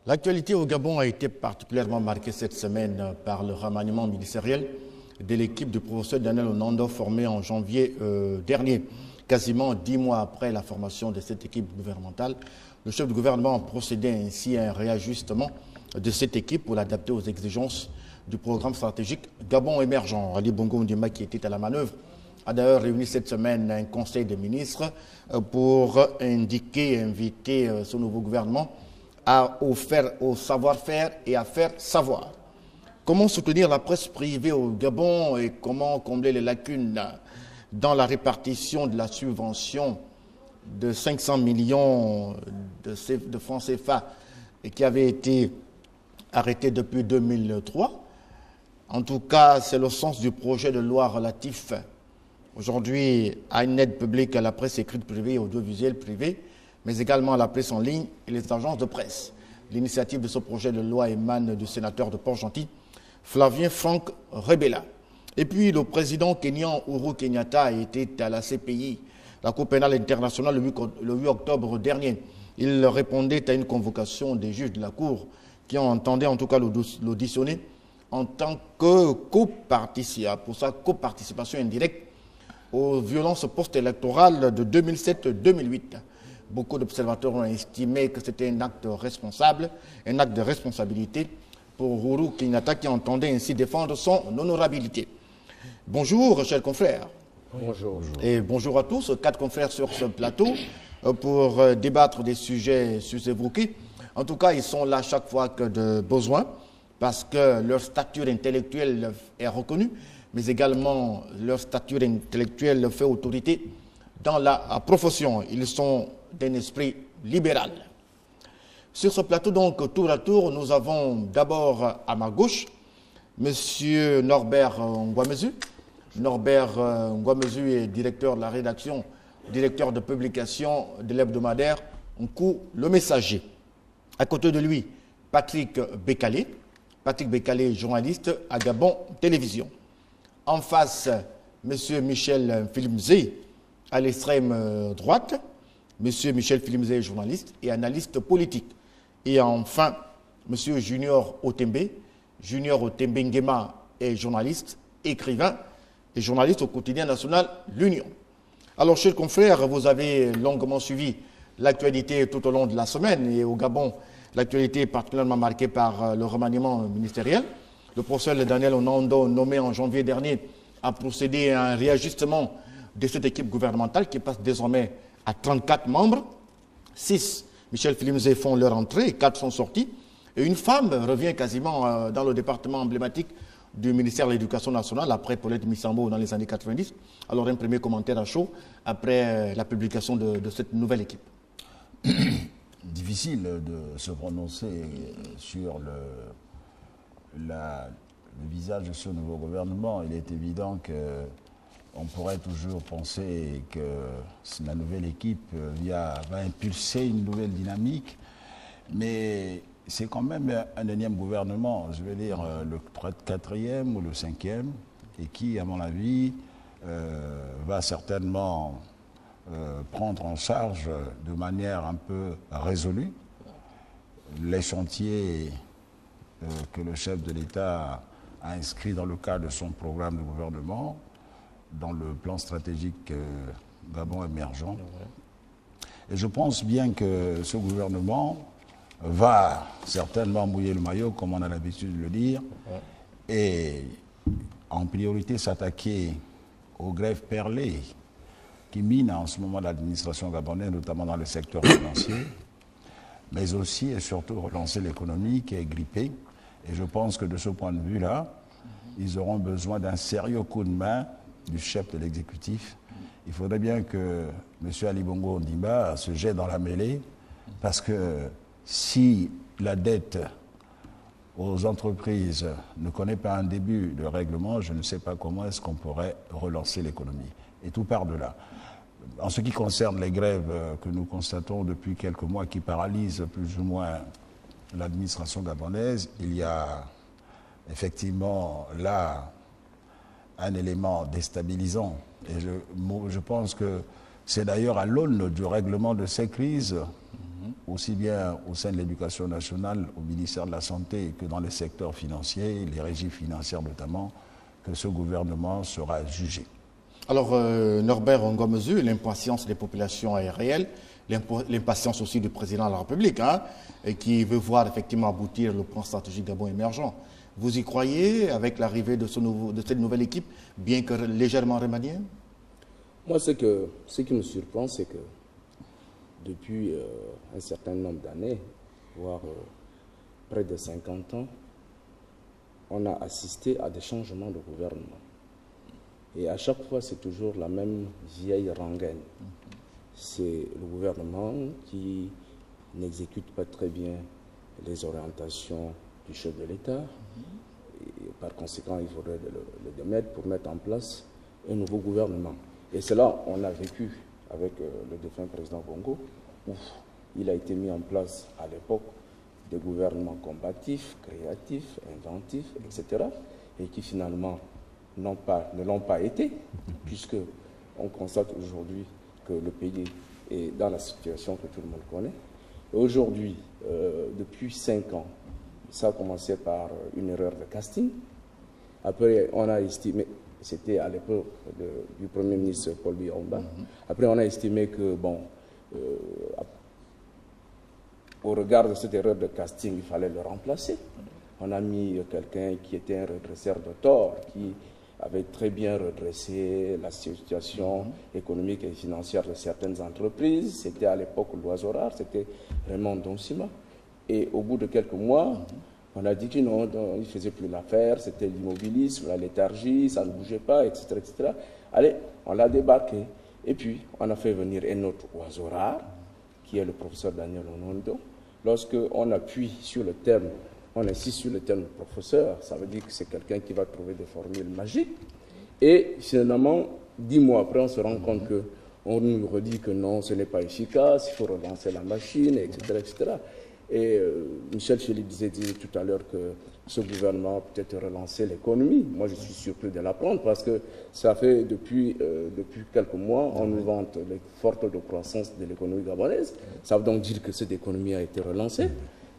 L'actualité au Gabon a été particulièrement marquée cette semaine par le remaniement ministériel de l'équipe du professeur Daniel Onando formée en janvier dernier. Quasiment 10 mois après la formation de cette équipe gouvernementale, le chef du gouvernement a procédé ainsi à un réajustement de cette équipe pour l'adapter aux exigences du programme stratégique Gabon émergent. Ali Bongo Ndima, qui était à la manœuvre, a d'ailleurs réuni cette semaine un conseil des ministres pour indiquer et inviter ce nouveau gouvernement au savoir-faire et à faire savoir. Comment soutenir la presse privée au Gabon et comment combler les lacunes dans la répartition de la subvention de 500 millions de francs CFA qui avait été arrêtée depuis 2003. En tout cas, c'est le sens du projet de loi relatif aujourd'hui à une aide publique à la presse écrite privée et audiovisuelle privée, mais également à la presse en ligne et les agences de presse. L'initiative de ce projet de loi émane du sénateur de Port-Gentil, Flavien Franck Rebella. Et puis le président kényan Uhuru Kenyatta était à la CPI, la Cour pénale internationale, le 8 octobre dernier. Il répondait à une convocation des juges de la Cour qui entendaient en tout cas l'auditionner en tant que coparticipant, pour sa coparticipation indirecte aux violences post-électorales de 2007-2008. Beaucoup d'observateurs ont estimé que c'était un acte responsable, un acte de responsabilité pour Uhuru Kenyatta qui entendait ainsi défendre son honorabilité. Bonjour, chers confrères. Bonjour. Et bonjour à tous, 4 confrères sur ce plateau pour débattre des sujets sus-évoqués. En tout cas, ils sont là chaque fois que de besoin parce que leur stature intellectuelle est reconnue, mais également leur stature intellectuelle fait autorité dans la profession. Ils sont d'un esprit libéral. Sur ce plateau, donc, tour à tour, nous avons d'abord à ma gauche M. Norbert Ngouamezu. Norbert Ngouamezu est directeur de la rédaction, directeur de publication de l'hebdomadaire Nkou Le Messager. À côté de lui, Patrick Bekale. Patrick Bekale, journaliste à Gabon Télévision. En face, M. Michel Filimzé, à l'extrême droite. M. Michel Filimzé, journaliste et analyste politique. Et enfin, M. Junior Otembe. Junior Otembe Ngema est journaliste, écrivain et journaliste au quotidien national L'Union. Alors, chers confrères, vous avez longuement suivi l'actualité tout au long de la semaine. Et au Gabon, l'actualité est particulièrement marquée par le remaniement ministériel. Le professeur Daniel Onando, nommé en janvier dernier, a procédé à un réajustement de cette équipe gouvernementale qui passe désormais à 34 membres. 6, Michel Filimzé, font leur entrée, 4 sont sortis. Et une femme revient quasiment dans le département emblématique du ministère de l'Éducation nationale, après Paulette Missambo dans les années 90. Alors un premier commentaire à chaud après la publication de cette nouvelle équipe. Difficile de se prononcer sur le visage de ce nouveau gouvernement. Il est évident qu'on pourrait toujours penser que la nouvelle équipe va impulser une nouvelle dynamique, mais c'est quand même un énième gouvernement, je veux dire le 4e ou le 5e, et qui, à mon avis, va certainement prendre en charge de manière un peu résolue les chantiers que le chef de l'État a inscrits dans le cadre de son programme de gouvernement, dans le plan stratégique Gabon émergent. Et je pense bien que ce gouvernement va certainement mouiller le maillot, comme on a l'habitude de le dire, et en priorité s'attaquer aux grèves perlées qui minent en ce moment l'administration gabonaise, notamment dans le secteur financier, mais aussi et surtout relancer l'économie qui est grippée. Et je pense que de ce point de vue-là, ils auront besoin d'un sérieux coup de main du chef de l'exécutif. Il faudrait bien que M. Ali Bongo Ondimba se jette dans la mêlée, parce que si la dette aux entreprises ne connaît pas un début de règlement, je ne sais pas comment est-ce qu'on pourrait relancer l'économie. Et tout part de là. En ce qui concerne les grèves que nous constatons depuis quelques mois qui paralysent plus ou moins l'administration gabonaise, il y a effectivement là un élément déstabilisant. Et je pense que C'est d'ailleurs à l'aune du règlement de ces crises, aussi bien au sein de l'éducation nationale, au ministère de la Santé, que dans les secteurs financiers, les régies financières notamment, que ce gouvernement sera jugé. Alors, Norbert Ngomezu, l'impatience des populations est réelle, l'impatience aussi du président de la République, hein, qui veut voir effectivement aboutir le plan stratégique Gabon émergent. Vous y croyez avec l'arrivée de cette nouvelle équipe, bien que légèrement remaniée? Moi, ce qui me surprend, c'est que depuis un certain nombre d'années, voire près de 50 ans, on a assisté à des changements de gouvernement. Et à chaque fois, c'est toujours la même vieille rengaine. C'est le gouvernement qui n'exécute pas très bien les orientations du chef de l'État. Et par conséquent, il faudrait le démettre pour mettre en place un nouveau gouvernement. Et cela, on l'a vécu avec le défunt président Bongo, où il a été mis en place à l'époque des gouvernements combatifs, créatifs, inventifs, etc. Et qui finalement ne l'ont pas été, puisque on constate aujourd'hui que le pays est dans la situation que tout le monde connaît. Aujourd'hui, depuis 5 ans, ça a commencé par une erreur de casting. Après, on a estimé, c'était à l'époque du Premier ministre Paul Biya-Umba. Après, on a estimé que, bon, au regard de cette erreur de casting, il fallait le remplacer. On a mis quelqu'un qui était un redresseur de tort, qui avait très bien redressé la situation économique et financière de certaines entreprises. C'était à l'époque l'oiseau rare, c'était Raymond Donsima. Et au bout de quelques mois, on a dit que non, il ne faisait plus l'affaire, c'était l'immobilisme, la léthargie, ça ne bougeait pas, etc., etc. Allez, on l'a débarqué. Et puis, on a fait venir un autre oiseau rare, qui est le professeur Daniel Onondo. Lorsqu'on appuie sur le terme, on insiste sur le terme professeur, ça veut dire que c'est quelqu'un qui va trouver des formules magiques. Et finalement, 10 mois après, on se rend compte qu'on nous redit que non, ce n'est pas efficace, il faut relancer la machine, etc., etc. Et Michel Chélib disait tout à l'heure que ce gouvernement a peut-être relancé l'économie. Moi, je suis surpris de l'apprendre parce que ça fait depuis quelques mois, on nous vante les fortes de croissance de l'économie gabonaise. Ça veut donc dire que cette économie a été relancée.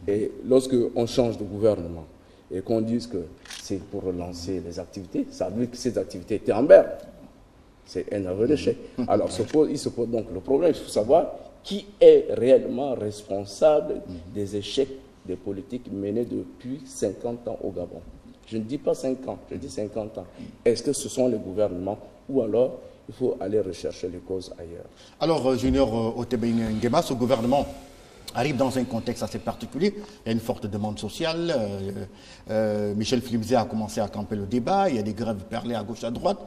Et lorsqu'on change de gouvernement et qu'on dise que c'est pour relancer les activités, ça veut dire que ces activités étaient en berne. C'est un aveu d'échec. Alors, il se pose donc le problème, il faut savoir qui est réellement responsable des échecs des politiques menées depuis 50 ans au Gabon. Je ne dis pas 5 ans, je dis 50 ans. Est-ce que ce sont les gouvernements ou alors il faut aller rechercher les causes ailleurs? Alors, Junior Otebeng Nguema, ce gouvernement arrive dans un contexte assez particulier. Il y a une forte demande sociale. Michel Flimzé a commencé à camper le débat. Il y a des grèves perlées à gauche, à droite.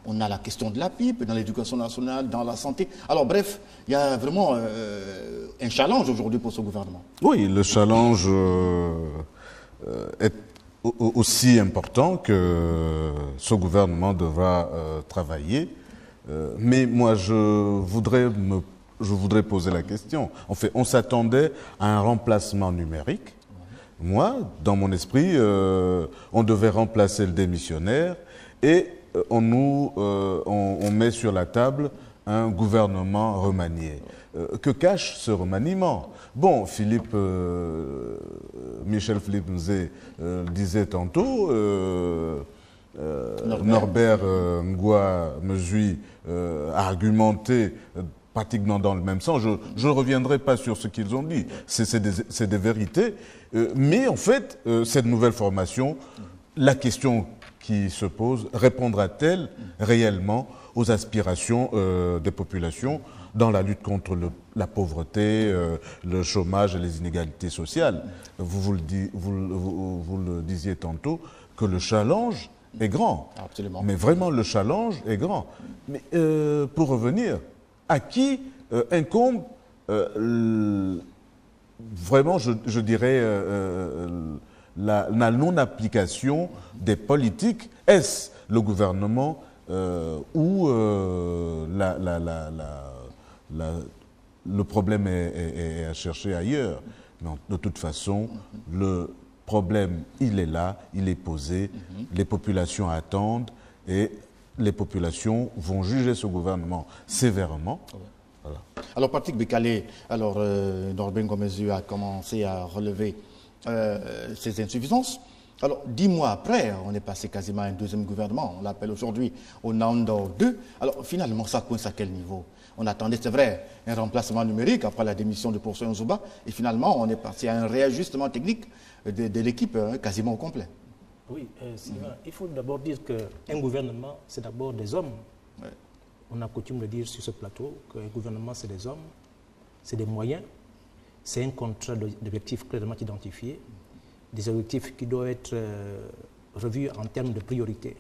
On a la question de la pipe dans l'éducation nationale, dans la santé. Alors bref, il y a vraiment un challenge aujourd'hui pour ce gouvernement. Oui, le challenge est aussi important que ce gouvernement devra travailler. Mais moi, je voudrais poser la question. En fait, on s'attendait à un remplacement numérique. Moi, dans mon esprit, on devait remplacer le démissionnaire et on met sur la table un gouvernement remanié. Que cache ce remaniement? Bon, Michel Philippe disait tantôt, Norbert Ngomezu a argumenté pratiquement dans le même sens. Je ne reviendrai pas sur ce qu'ils ont dit. C'est des vérités. Mais en fait, cette nouvelle formation, la question qui se pose, répondra-t-elle réellement aux aspirations des populations dans la lutte contre la pauvreté, le chômage et les inégalités sociales? Vous le disiez tantôt, que le challenge est grand. Absolument. Mais vraiment, le challenge est grand. Mais pour revenir, à qui incombe vraiment, je dirais, la non-application des politiques? Est-ce le gouvernement ou le problème est à chercher ailleurs? Non, de toute façon, le problème, il est là, il est posé, les populations attendent et les populations vont juger ce gouvernement sévèrement Voilà. Alors, Patrick Bekale, alors Norbert Ngomezu a commencé à relever ces insuffisances. Alors, 10 mois après, on est passé quasiment à un deuxième gouvernement. On l'appelle aujourd'hui au Nando 2. Alors, finalement, ça coince à quel niveau? On attendait, c'est vrai, un remplacement numérique après la démission de professeur Nzouba. Et finalement, on est passé à un réajustement technique de l'équipe quasiment au complet. Oui, Sylvain, il faut d'abord dire qu'un gouvernement, c'est d'abord des hommes. Ouais. On a coutume de dire sur ce plateau qu'un gouvernement, c'est des hommes, c'est des moyens, c'est un contrat d'objectifs clairement identifiés, des objectifs qui doivent être revus en termes de priorité.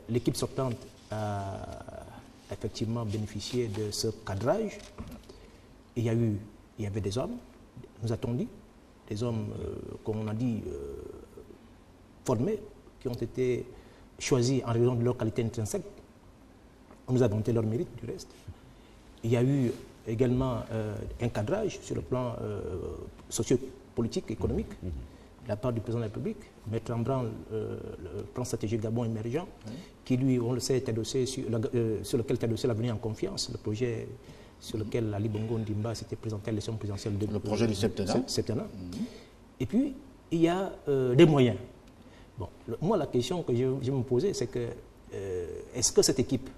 L'équipe sortante a effectivement bénéficié de ce cadrage. Il y avait des hommes, nous a-t-on dit, des hommes, comme on a dit, formés, qui ont été choisis en raison de leur qualité intrinsèque. On nous a vanté leur mérite, du reste. Il y a eu également un cadrage sur le plan socio-politique, économique, de la part du président de la République, mettre en branle le plan stratégique Gabon émergent, qui lui, on le sait, est adossé sur lequel est adossé l'avenir en confiance, le projet sur lequel Ali Bongo Ndimba s'était présenté à l'élection présidentielle de le projet du septennat. Et puis, il y a des moyens. Bon, moi, la question que je me posais, c'est que est-ce que cette équipe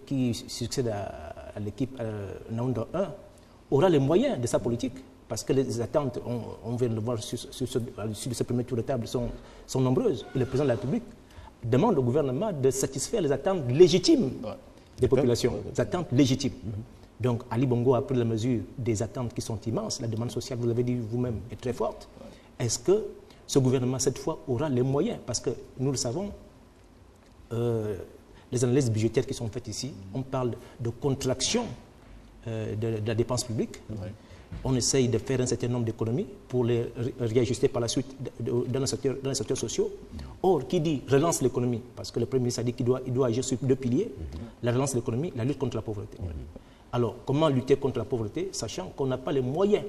qui succède à l'équipe Naounda 1 aura les moyens de sa politique? Parce que les attentes, on vient de le voir à l'issue de ce premier tour de table, sont nombreuses. Et le président de la République demande au gouvernement de satisfaire les attentes légitimes des populations, les attentes légitimes. Donc, Ali Bongo a pris la mesure des attentes qui sont immenses. La demande sociale, vous l'avez dit vous-même, est très forte. Est-ce que ce gouvernement, cette fois, aura les moyens? Parce que nous le savons, les analyses budgétaires qui sont faites ici, on parle de contraction de la dépense publique. On essaye de faire un certain nombre d'économies pour les réajuster par la suite dans les secteurs sociaux. Or, qui dit relance l'économie, parce que le Premier ministre a dit qu'il doit agir sur 2 piliers, la relance de l'économie, la lutte contre la pauvreté. Alors, comment lutter contre la pauvreté, sachant qu'on n'a pas les moyens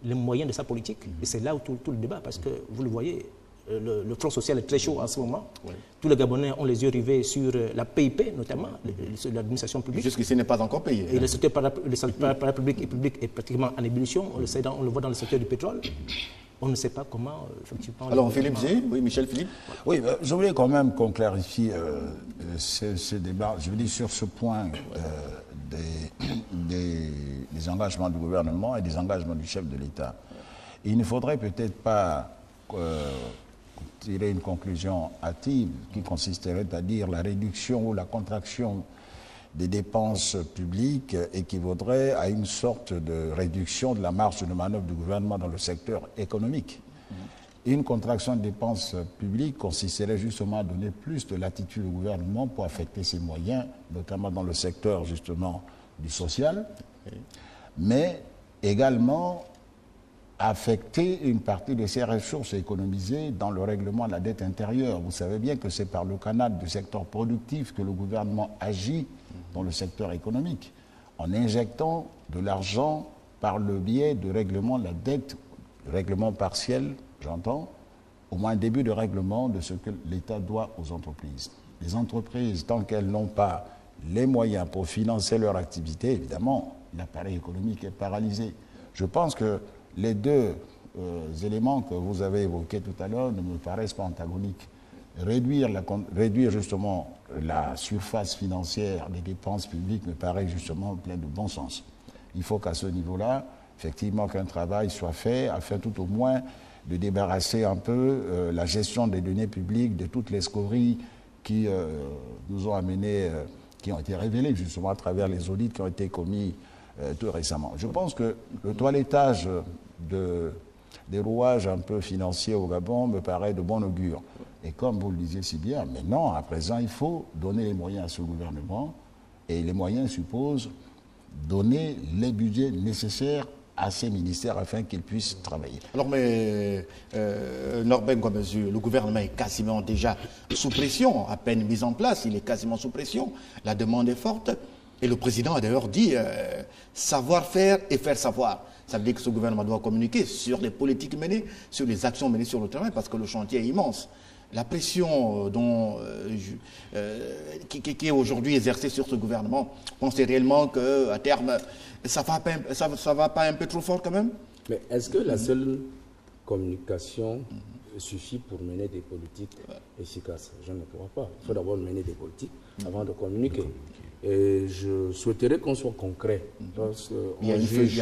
de sa politique? Et c'est là où tout le débat, parce que vous le voyez, le front social est très chaud en ce moment. Tous les Gabonais ont les yeux rivés sur la PIP, notamment, l'administration publique. Jusqu'ici n'est pas encore payé. Et le secteur parapublic et public est pratiquement en ébullition. On le voit dans le secteur du pétrole. On ne sait pas comment, effectivement... Alors, Philippe Zé, oui, Michel Philippe. Oui, je voulais quand même qu'on clarifie ce débat. Je veux dire, sur ce point des engagements du gouvernement et des engagements du chef de l'État. Il ne faudrait peut-être pas tirer une conclusion hâtive qui consisterait à dire la réduction ou la contraction des dépenses publiques équivaudrait à une sorte de réduction de la marge de manœuvre du gouvernement dans le secteur économique. Une contraction des dépenses publiques consisterait justement à donner plus de latitude au gouvernement pour affecter ses moyens, notamment dans le secteur justement du social, mais également affecter une partie de ces ressources économisées dans le règlement de la dette intérieure. Vous savez bien que c'est par le canal du secteur productif que le gouvernement agit dans le secteur économique, en injectant de l'argent par le biais de règlement de la dette, règlement partiel, j'entends, au moins un début de règlement de ce que l'État doit aux entreprises. Les entreprises, tant qu'elles n'ont pas les moyens pour financer leur activité, évidemment, l'appareil économique est paralysé. Je pense que les deux éléments que vous avez évoqués tout à l'heure ne me paraissent pas antagoniques. Réduire justement la surface financière des dépenses publiques me paraît justement plein de bon sens. Il faut qu'à ce niveau-là, effectivement, qu'un travail soit fait afin tout au moins de débarrasser un peu la gestion des données publiques de toutes les scories qui nous ont amenés, qui ont été révélées justement à travers les audits qui ont été commis tout récemment. Je pense que le toilettage des rouages un peu financiers au Gabon me paraît de bon augure. Et comme vous le disiez si bien, maintenant, à présent, il faut donner les moyens à ce gouvernement, et les moyens supposent donner les budgets nécessaires à ces ministères afin qu'ils puissent travailler. Alors, mais Norbert Ngomezu, le gouvernement est quasiment déjà sous pression, à peine mis en place, il est quasiment sous pression, la demande est forte, et le président a d'ailleurs dit savoir faire et faire savoir. Ça veut dire que ce gouvernement doit communiquer sur les politiques menées, sur les actions menées sur le terrain, parce que le chantier est immense. la pression qui est aujourd'hui exercée sur ce gouvernement, pensez réellement qu'à terme, ça va pas un peu trop fort quand même? Mais est-ce que la seule communication suffit pour mener des politiques efficaces? Je ne crois pas. Il faut d'abord mener des politiques avant de communiquer. Et je souhaiterais qu'on soit concret. Parce il y a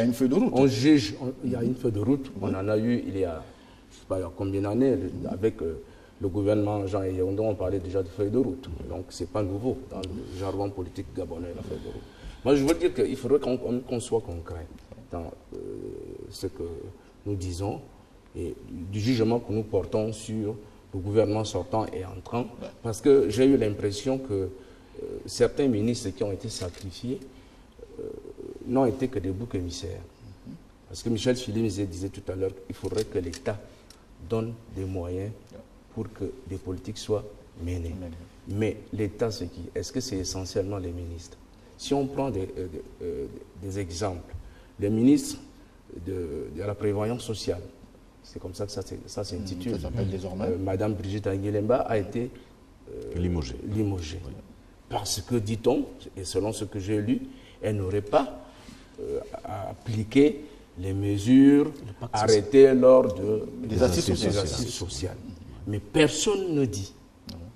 une feuille de route. On juge, il y a une feuille de route. On en a eu il y a, je sais pas, il y a combien d'années, avec le gouvernement Jean Yéondé, on parlait déjà de feuille de route. Donc ce n'est pas nouveau dans le jargon politique gabonais, la feuille de route. Moi je veux dire qu'il faudrait qu'on soit concret dans ce que nous disons et du jugement que nous portons sur le gouvernement sortant et entrant. Parce que j'ai eu l'impression que certains ministres qui ont été sacrifiés n'ont été que des boucs émissaires. Parce que Michel Philippe disait tout à l'heure qu'il faudrait que l'État donne des moyens pour que des politiques soient menées. Mais l'État, c'est qui? Est-ce que c'est essentiellement les ministres? Si on prend des exemples, les ministres de la prévoyance sociale, c'est comme ça que ça s'intitule. Ça s'appelle désormais. Madame Brigitte Anguilemba a été limogée. Oui. Parce que, dit-on, et selon ce que j'ai lu, elle n'aurait pas appliqué les mesures arrêtées lors des assises sociales. Mais personne ne dit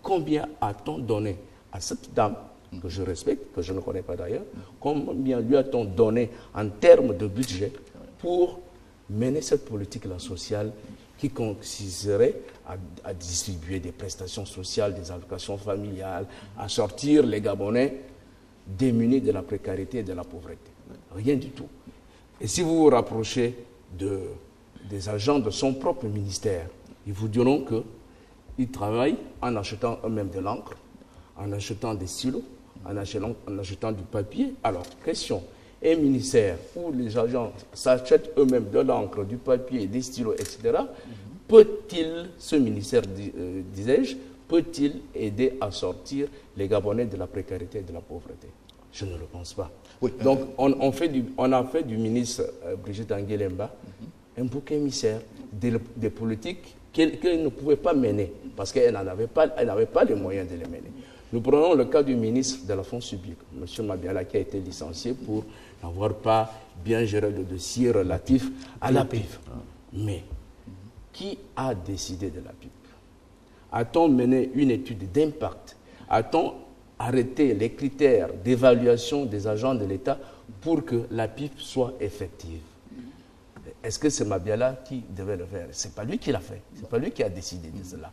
combien a-t-on donné à cette dame, que je respecte, que je ne connais pas d'ailleurs, combien lui a-t-on donné en termes de budget pour mener cette politique-là sociale qui consisterait à distribuer des prestations sociales, des allocations familiales, à sortir les Gabonais démunis de la précarité et de la pauvreté. Rien du tout. Et si vous vous rapprochez des agents de son propre ministère, ils vous diront qu'ils travaillent en achetant eux-mêmes de l'encre, en achetant des stylos, en achetant du papier. Alors, question, un ministère où les agents s'achètent eux-mêmes de l'encre, du papier, des stylos, etc., peut-il, ce ministère, disais-je, peut-il aider à sortir les Gabonais de la précarité et de la pauvreté? Je ne le pense pas. Oui. Donc, on a fait du ministre Brigitte Anguilemba un bouc émissaire des politiques qu'elle ne pouvait pas mener parce qu'elle n'avait pas les moyens de les mener. Nous prenons le cas du ministre de la fonction publique, M. Mabiala, qui a été licencié pour n'avoir pas bien géré le dossier relatif à la PIP. Mais qui a décidé de la PIP? A-t-on mené une étude d'impact? A-t-on arrêté les critères d'évaluation des agents de l'État pour que la PIP soit effective? Est-ce que c'est Mabiala qui devait le faire? Ce n'est pas lui qui l'a fait. Ce n'est pas lui qui a décidé de cela.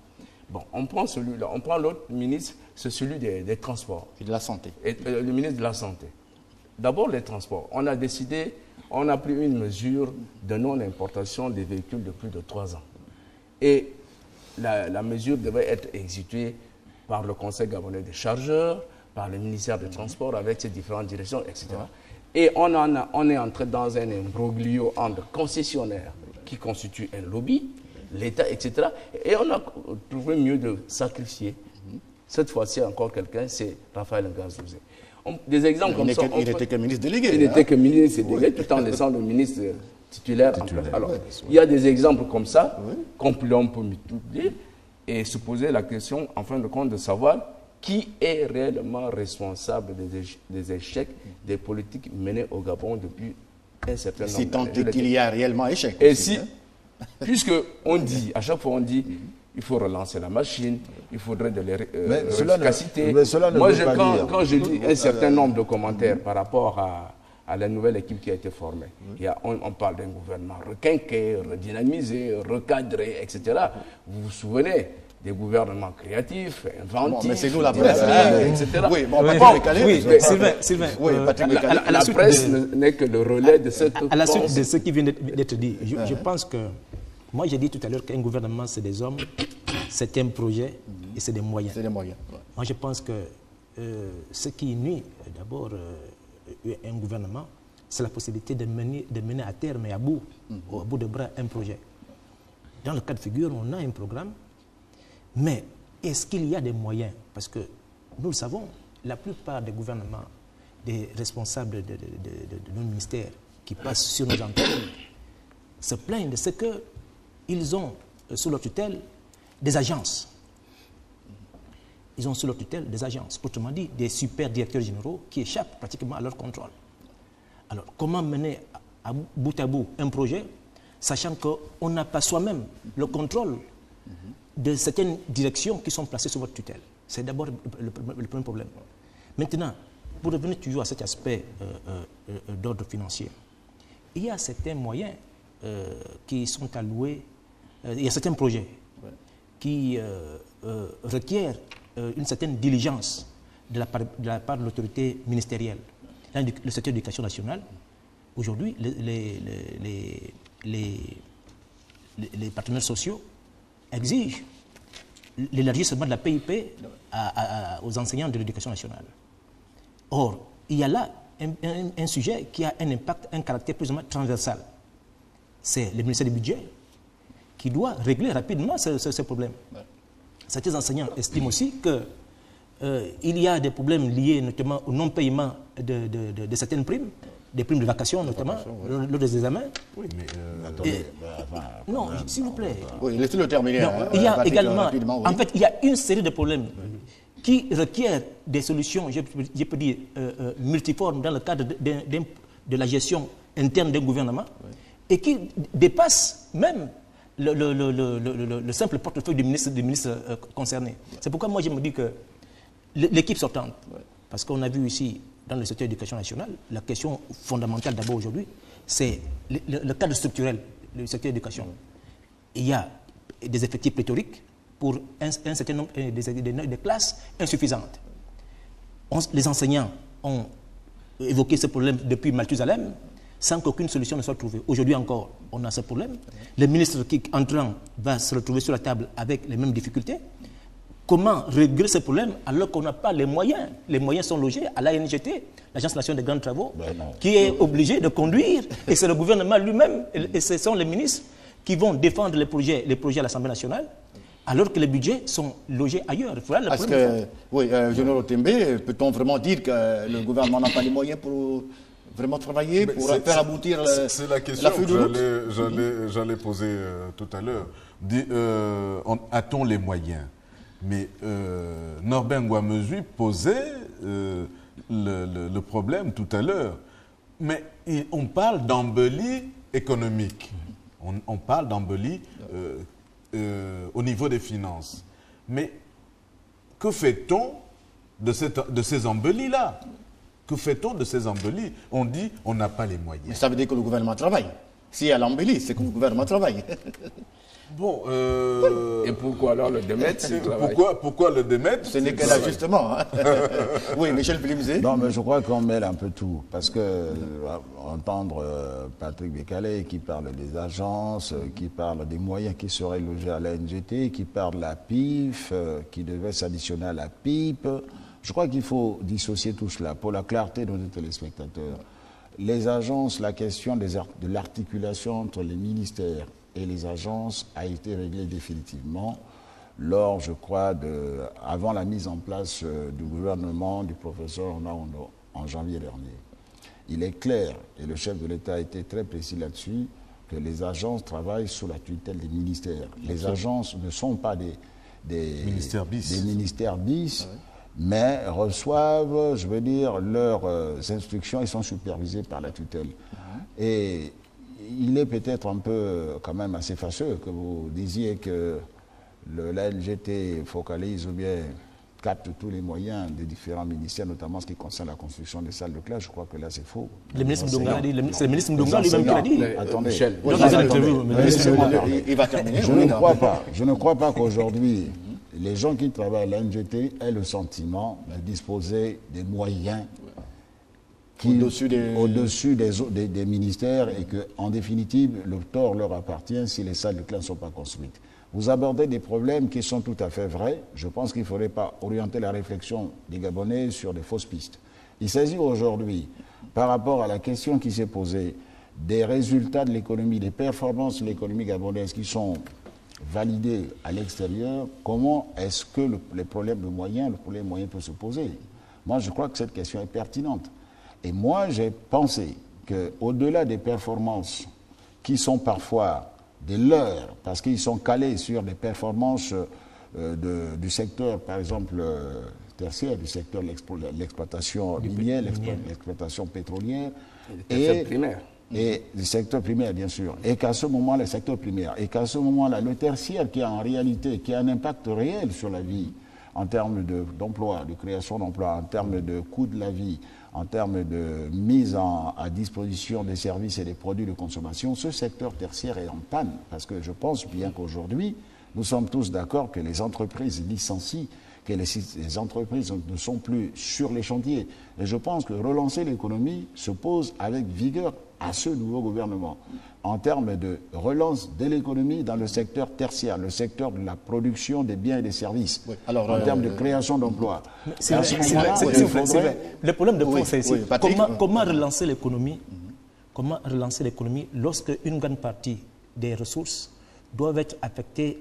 Bon, on prend celui-là. On prend l'autre ministre, c'est celui des transports. Et de la santé. Et, le ministre de la Santé. D'abord, les transports. On a décidé, on a pris une mesure de non-importation des véhicules de plus de 3 ans. Et la mesure devait être exécutée par le Conseil gabonais des chargeurs, par le ministère des Transports, avec ses différentes directions, etc. Et on est entré dans un imbroglio entre concessionnaires qui constituent un lobby, l'État, etc. Et on a trouvé mieux de sacrifier. Cette fois-ci, encore quelqu'un, c'est Raphaël Ngazouze. Des exemples comme ça. Il n'était que ministre délégué. Il n'était que ministre délégué, tout en laissant le ministre titulaire. Alors, il y a des exemples comme ça qu'on peut multiplier et se poser la question, en fin de compte, de savoir qui est réellement responsable des échecs des politiques menées au Gabon depuis un certain nombre d'années. Si tant qu'il y a réellement échec. Et si, puisque on dit, à chaque fois on dit, il faut relancer la machine, il faudrait de l'efficacité. Moi, quand je lis un certain nombre de commentaires par rapport à la nouvelle équipe qui a été formée, on parle d'un gouvernement requinqué, redynamisé, recadré, etc. Vous vous souvenez des gouvernements créatifs, inventifs, mais c'est nous la presse, etc. Oui, Sylvain, la presse n'est que le relais de cette à la suite de ce qui vient d'être dit, je pense que, moi j'ai dit tout à l'heure qu'un gouvernement c'est des hommes, c'est un projet et c'est des moyens. C'est des moyens. Moi je pense que ce qui nuit d'abord un gouvernement, c'est la possibilité de mener à terme et à bout de bras un projet. Dans le cas de figure, on a un programme. Mais est-ce qu'il y a des moyens? Parce que nous le savons, la plupart des gouvernements, des responsables de nos ministères qui passent sur nos antennes se plaignent de ce qu'ils ont sous leur tutelle des agences. ils ont sous leur tutelle des agences, autrement dit, des super directeurs généraux qui échappent pratiquement à leur contrôle. Alors, comment mener à bout un projet, sachant qu'on n'a pas soi-même le contrôle de certaines directions qui sont placées sous votre tutelle? C'est d'abord le premier problème. Maintenant, pour revenir toujours à cet aspect d'ordre financier, il y a certains moyens qui sont alloués, il y a certains projets qui requièrent une certaine diligence de la part de l'autorité ministérielle. Dans le secteur de l'éducation nationale, aujourd'hui, les partenaires sociaux exigent l'élargissement de la PIP aux enseignants de l'éducation nationale. Or, il y a là un sujet qui a un impact, un caractère plus ou moins transversal. C'est le ministère du Budget qui doit régler rapidement ce problème. Certains enseignants estiment aussi qu'il y a des problèmes liés notamment au non-paiement de certaines primes, des primes de vacation notamment, lors des examens. Oui, mais attendez. Non, s'il vous plaît. Oui, laissez-le terminer. Non, il y a également, en fait, il y a une série de problèmes qui requièrent des solutions, je peux dire, multiformes dans le cadre de la gestion interne d'un gouvernement et qui dépassent même le simple portefeuille du ministre concerné. C'est pourquoi moi je me dis que l'équipe sortante, parce qu'on a vu ici dans le secteur de l'éducation nationale, la question fondamentale d'abord aujourd'hui, c'est le cadre structurel du secteur de l'éducation. Il y a des effectifs pléthoriques pour un certain nombre de classes insuffisantes. Les enseignants ont évoqué ce problème depuis Mathusalem sans qu'aucune solution ne soit trouvée. Aujourd'hui encore, on a ce problème. Le ministre qui entrant va se retrouver sur la table avec les mêmes difficultés. Comment régler ce problème alors qu'on n'a pas les moyens? Les moyens sont logés à l'ANGT, l'Agence nationale des grands travaux, qui est obligée de conduire, et c'est le gouvernement lui-même, et ce sont les ministres qui vont défendre les projets à l'Assemblée nationale, alors que les budgets sont logés ailleurs. Voilà Parce que, oui, Général Otembe, peut-on vraiment dire que le gouvernement n'a pas les moyens pour vraiment travailler, pour faire aboutir c'est la question que j'allais poser tout à l'heure. A-t-on les moyens? Mais Norbert Ngouamezui posait le problème tout à l'heure. Mais on parle d'embellie économique. On parle d'embellie au niveau des finances. Mais que fait-on de ces embellies-là? Que fait-on de ces embellies? On dit on n'a pas les moyens. Mais ça veut dire que le gouvernement travaille. S'il y a l'embellie, c'est que le gouvernement travaille. Bon, et pourquoi alors le démettre pourquoi le démettre? Ce n'est que l'ajustement. Oui, Michel Filimzé. Non, mais je crois qu'on mêle un peu tout. Parce que entendre Patrick Bécalé qui parle des agences, qui parle des moyens qui seraient logés à la NGT, qui parle de la PIF, qui devait s'additionner à la PIP. Je crois qu'il faut dissocier tout cela pour la clarté de nos téléspectateurs. Les agences, la question de l'articulation entre les ministères et les agences a été réglée définitivement lors, je crois, avant la mise en place du gouvernement du professeur Onaondo en janvier dernier. Il est clair, et le chef de l'État a été très précis là-dessus, que les agences travaillent sous la tutelle des ministères. Les agences ne sont pas des ministères bis, mais reçoivent, je veux dire, leurs instructions, ils sont supervisés par la tutelle. Et il est peut-être un peu quand même assez fâcheux que vous disiez que l'ANGT focalise ou bien capte tous les moyens des différents ministères, notamment ce qui concerne la construction des salles de classe. Je crois que là, c'est faux. Le ministre Mdonga c'est le ministre Mdonga lui-même qui l'a dit. Attendez, Michel, il va terminer. Je ne crois pas qu'aujourd'hui, les gens qui travaillent à l'ANGT aient le sentiment de disposer des moyens au-dessus des ministères et qu'en définitive, le tort leur appartient si les salles de classe ne sont pas construites. Vous abordez des problèmes qui sont tout à fait vrais. Je pense qu'il ne faudrait pas orienter la réflexion des Gabonais sur des fausses pistes. Il s'agit aujourd'hui, par rapport à la question qui s'est posée, des résultats de l'économie, des performances de l'économie gabonaise qui sont validées à l'extérieur. Comment est-ce que le problème de moyens peut se poser? Moi, je crois que cette question est pertinente. Et moi, j'ai pensé qu'au-delà des performances qui sont parfois des leurs, parce qu'ils sont calés sur des performances du secteur, par exemple, tertiaire, du secteur de l'exploitation minière, l'exploitation pétrolière. Et primaire. Et du secteur primaire, bien sûr. Et qu'à ce moment-là, le secteur primaire, et qu'à ce moment-là, le tertiaire qui a en réalité, qui a un impact réel sur la vie, en termes d'emploi, de création d'emplois, en termes de coût de la vie, en termes de mise à disposition des services et des produits de consommation, ce secteur tertiaire est en panne. Parce que je pense bien qu'aujourd'hui, nous sommes tous d'accord que les entreprises licencient, que les entreprises ne sont plus sur les chantiers. Et je pense que relancer l'économie se pose avec vigueur à ce nouveau gouvernement en termes de relance de l'économie dans le secteur tertiaire, le secteur de la production des biens et des services, en termes de création d'emplois. Le problème de fond, c'est ici. Comment relancer l'économie lorsque une grande partie des ressources doivent être affectées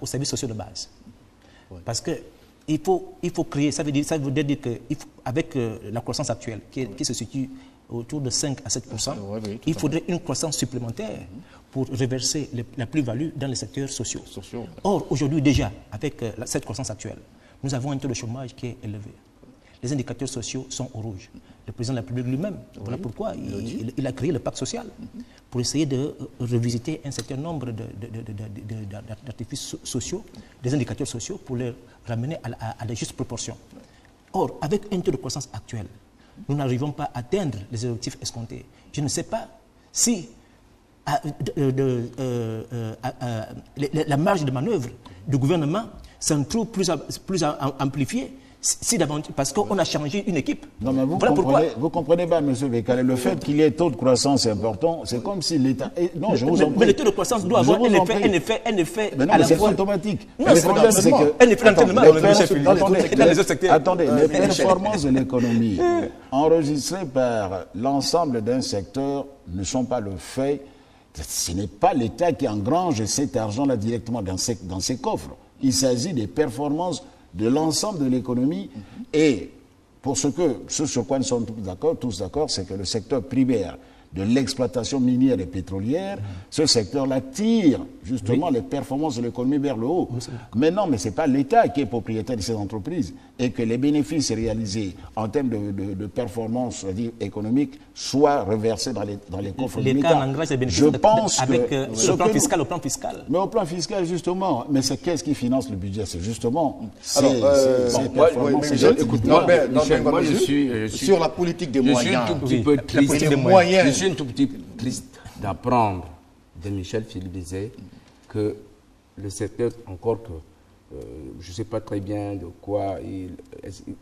aux services sociaux de base? Parce que il faut créer, ça veut dire qu'avec la croissance actuelle qui se situe autour de 5 à 7%, il faudrait une croissance supplémentaire pour reverser la plus-value dans les secteurs sociaux. Or, aujourd'hui déjà, avec cette croissance actuelle, nous avons un taux de chômage qui est élevé. Les indicateurs sociaux sont au rouge. Le président de la République lui-même, voilà pourquoi il a créé le pacte social, pour essayer de revisiter un certain nombre d'artifices sociaux, des indicateurs sociaux, pour les ramener à des justes proportions. Or, avec un taux de croissance actuel, nous n'arrivons pas à atteindre les objectifs escomptés. Je ne sais pas si la marge de manœuvre du gouvernement s'en trouve plus amplifiée, parce qu'on a changé une équipe. Non, mais vous comprenez pas, M. Bekale, le fait qu'il y ait taux de croissance important, c'est comme si l'État... Non, je vous en prie. Mais le taux de croissance doit avoir un effet mais non, mais c'est automatique. Non, le problème, c'est que... Un effet d'entraînement dans les autres secteurs. Attendez, les performances de l'économie enregistrées par l'ensemble d'un secteur ne sont pas le fait... Ce n'est pas l'État qui engrange cet argent-là directement dans ses coffres. Il s'agit des performances de l'ensemble de l'économie et pour ce sur quoi nous sommes tous d'accord, c'est que le secteur primaire de l'exploitation minière et pétrolière, ce secteur-là tire justement les performances de l'économie vers le haut. Mais non, mais ce n'est pas l'État qui est propriétaire de ces entreprises et que les bénéfices réalisés en termes de performance économique soient reversés dans les coffres de l'État. L'État engage les bénéfices avec le plan fiscal, au plan fiscal. Mais au plan fiscal, justement, mais c'est qu'est-ce qui finance le budget? C'est justement ces performances. Moi, je suis sur la politique des moyens. Je suis un tout petit peu triste. Je suis un tout petit peu triste d'apprendre de Michel Philippe Bizet que le secteur, encore que je ne sais pas très bien de quoi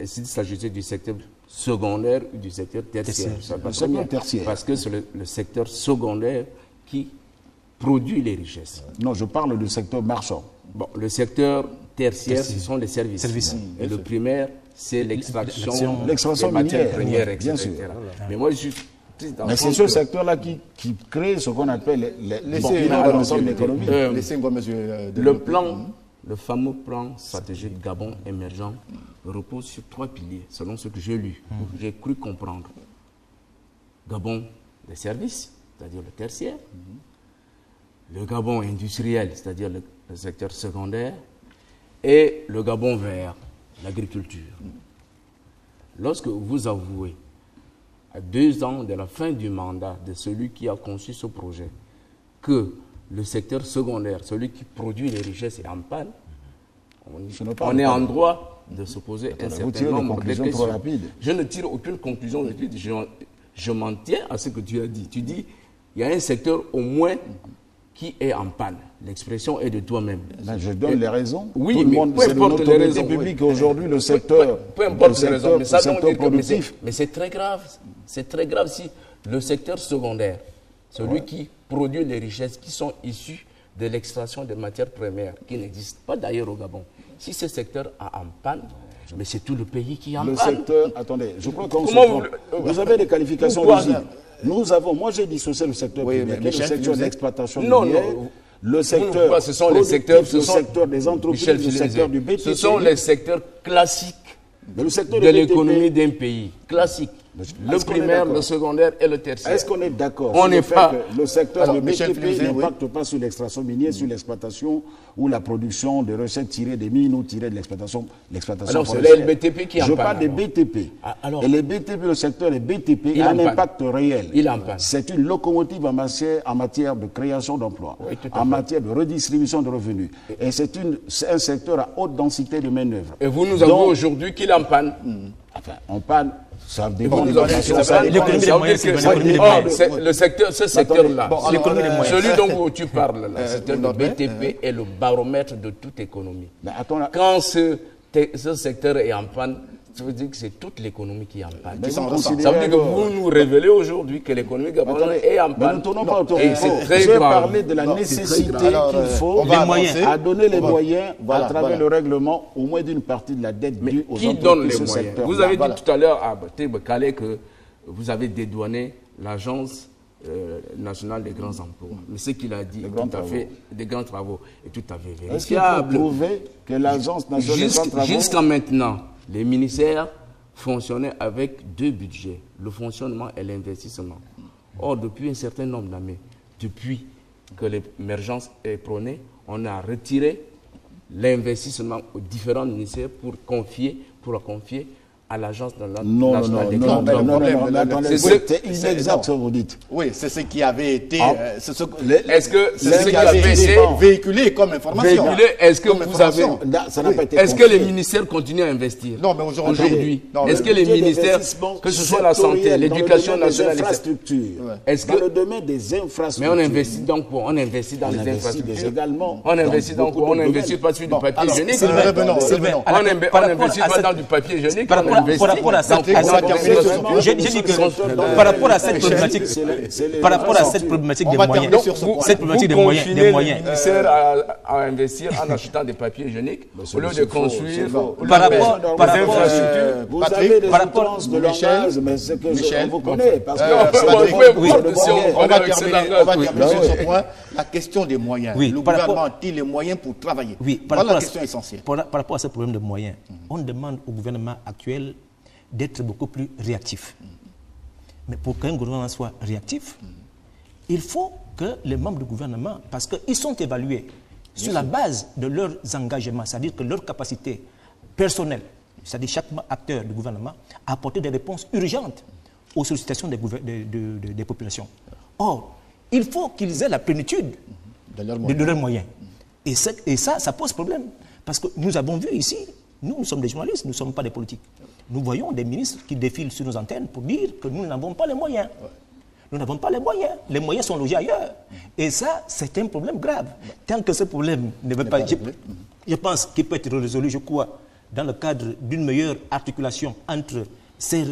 s'il s'agissait du secteur secondaire ou du secteur tertiaire. Parce que c'est le secteur secondaire qui produit les richesses. Non, je parle du secteur marchand. Bon, le secteur tertiaire, ce sont les services. Et le primaire, c'est l'extraction des matières premières, etc. Bien sûr. Mais moi, je suis... Mais c'est ce secteur-là qui crée ce qu'on appelle l'ensemble de l'économie. Le fameux plan stratégique Gabon émergent repose sur 3 piliers, selon ce que j'ai lu, j'ai cru comprendre. Gabon des services, c'est-à-dire le tertiaire. Le Gabon industriel, c'est-à-dire le secteur secondaire. Et le Gabon vert, l'agriculture. Lorsque vous avouez, à 2 ans de la fin du mandat de celui qui a conçu ce projet, que le secteur secondaire, celui qui produit les richesses, est en panne, on est en droit de se poser un certain nombre de questions. Je ne tire aucune conclusion rapide, je m'en tiens à ce que tu as dit. Tu dis, il y a un secteur au moins qui est en panne. L'expression est de toi-même. Je donne les raisons. Oui, tout le monde, peu importe les raisons. Publique aujourd'hui, le secteur, peu importe les raisons, mais ça productif. Mais c'est très grave. C'est très grave si le secteur secondaire, celui qui produit les richesses qui sont issues de l'extraction des matières premières, qui n'existent pas d'ailleurs au Gabon, si ce secteur est en panne, mais c'est tout le pays qui est en panne. Le secteur, attendez, je crois qu'on se trompe. Vous avez des qualifications logiques. Nous avons, moi j'ai dissocié le secteur primaire, le secteur d'exploitation minière, le secteur, ce sont les secteurs, le secteur des entreprises, le secteur du BTP. Ce sont les secteurs classiques de l'économie d'un pays, classique. Le primaire, le secondaire et le tertiaire. Est-ce qu'on est d'accord On n'est pas... que le secteur de BTP n'impacte oui. pas sur l'extraction minière, sur l'exploitation ou la production de recettes tirées des mines ou tirées de l'exploitation Alors, c'est forestière. le BTP qui en Je parle. parle des BTP. Alors, et les BTP, le secteur des BTP il a en un parle. impact réel. Il en parle. C'est une locomotive en matière de création d'emplois, Oui, tout à en fait. matière de redistribution de revenus. Et c'est un secteur à haute densité de main-d'œuvre. Et vous nous avouez aujourd'hui qu'il en panne. Enfin, on parle, ça dépend des L'économie informations. des moyens, c'est l'économie des moyens. le secteur, ce secteur-là, Bon, alors, l'économie des moyens. celui dont tu parles, là, le secteur de Norbert, BTP est le baromètre de toute économie. Mais attends, là, Quand ce secteur est en panne, ça veut dire que c'est toute l'économie qui est en panne. mais s'en vous ressent. considérez Ça veut dire que alors- vous nous révélez aujourd'hui que l'économie gabonaise est en Mais panne. ne tournons pas autour Et du c'est pot. très J'ai grave. parlé de la nécessité grave. Alors, qu'il faut on va les moyens. avancer. à donner les On va- moyens Voilà, à travers voilà. le règlement au moins d'une partie de la dette due aux Qui entreprises donne de les ce moyens? secteur. Vous avez Voilà. dit tout à l'heure à Calais que vous avez dédouané l'agence nationale des grands emplois. Mais ce qu'il a dit, grands tout à fait, des grands travaux, est tout à fait Est-ce qu'il faut vérifiable. prouver que l'agence nationale des grands travaux... Jusqu'à maintenant, les ministères fonctionnaient avec deux budgets, le fonctionnement et l'investissement. Or, depuis un certain nombre d'années, depuis que l'émergence est prônée, on a retiré l'investissement aux différents ministères pour la confier à l'agence nationale des grands non, emplois. attendez, C'est c'est inexact ce que vous dites. Oui, c'est ce qui avait été, Est-ce que c'est ce qui a avait été été véhiculé comme information. véhiculé? Est-ce que Comme vous avez... information. Ça n'a pas été Est-ce que confié. les ministères continuent à investir? Non, mais aujourd'hui, non, Est-ce le que les budget ministères, d'investissement que ce soit la santé, sectoriel, l'éducation dans le domaine nationale, des etc., infrastructures, est-ce dans que... le domaine des Mais infrastructures. on investit donc quoi? On investit dans On les investit infrastructures. également On investit dans donc quoi? beaucoup On de investit domaines. pas sur du papier alors, hygiénique. Sylvain, revenons. On Par rapport n'investit à pas cette- dans du papier hygiénique. Par on rapport investit à cette- dans- on va terminer sur ce point. J'ai dit que par rapport à cette problématique, par rapport à cette problématique On des va moyens, terminer sur ce point. cette problématique des Vous moyens, confinez des les moyens. ministères à investir en achetant des papiers hygiéniques au lieu de construire. au lieu Par de rapport- mettre par des rapport, infrastructures. Vous Patrick, avez des par rapport- outrances de Michel, langage, mais c'est que Michel, on vous connaît. Parce que Patrick, Vous pouvez oui, voir de si on moyens. on va avec ce terminer, langage. on va Oui. terminer sur Bah ce oui. point. La question des moyens. Oui, Le par rapport- gouvernement a-t-il les moyens pour travailler? Oui, par Voilà rapport la à question essentielle. par rapport à ce problème de moyens, on demande au gouvernement actuel d'être beaucoup plus réactif. Mais pour qu'un gouvernement soit réactif, il faut que les membres du gouvernement, parce qu'ils sont évalués sur la base de leurs engagements, c'est-à-dire que leur capacité personnelle, c'est-à-dire chaque acteur du gouvernement, à apporter des réponses urgentes aux sollicitations des populations. Or, il faut qu'ils aient la plénitude De leurs de leurs moyens. Et ça pose problème. Parce que nous avons vu ici, nous sommes des journalistes, nous ne sommes pas des politiques. Nous voyons des ministres qui défilent sur nos antennes pour dire que nous n'avons pas les moyens. Nous n'avons pas les moyens. Les moyens sont logés ailleurs. Et ça, c'est un problème grave. Tant que ce problème ne va pas... Je pense qu'il peut être résolu, je crois, dans le cadre d'une meilleure articulation entre ces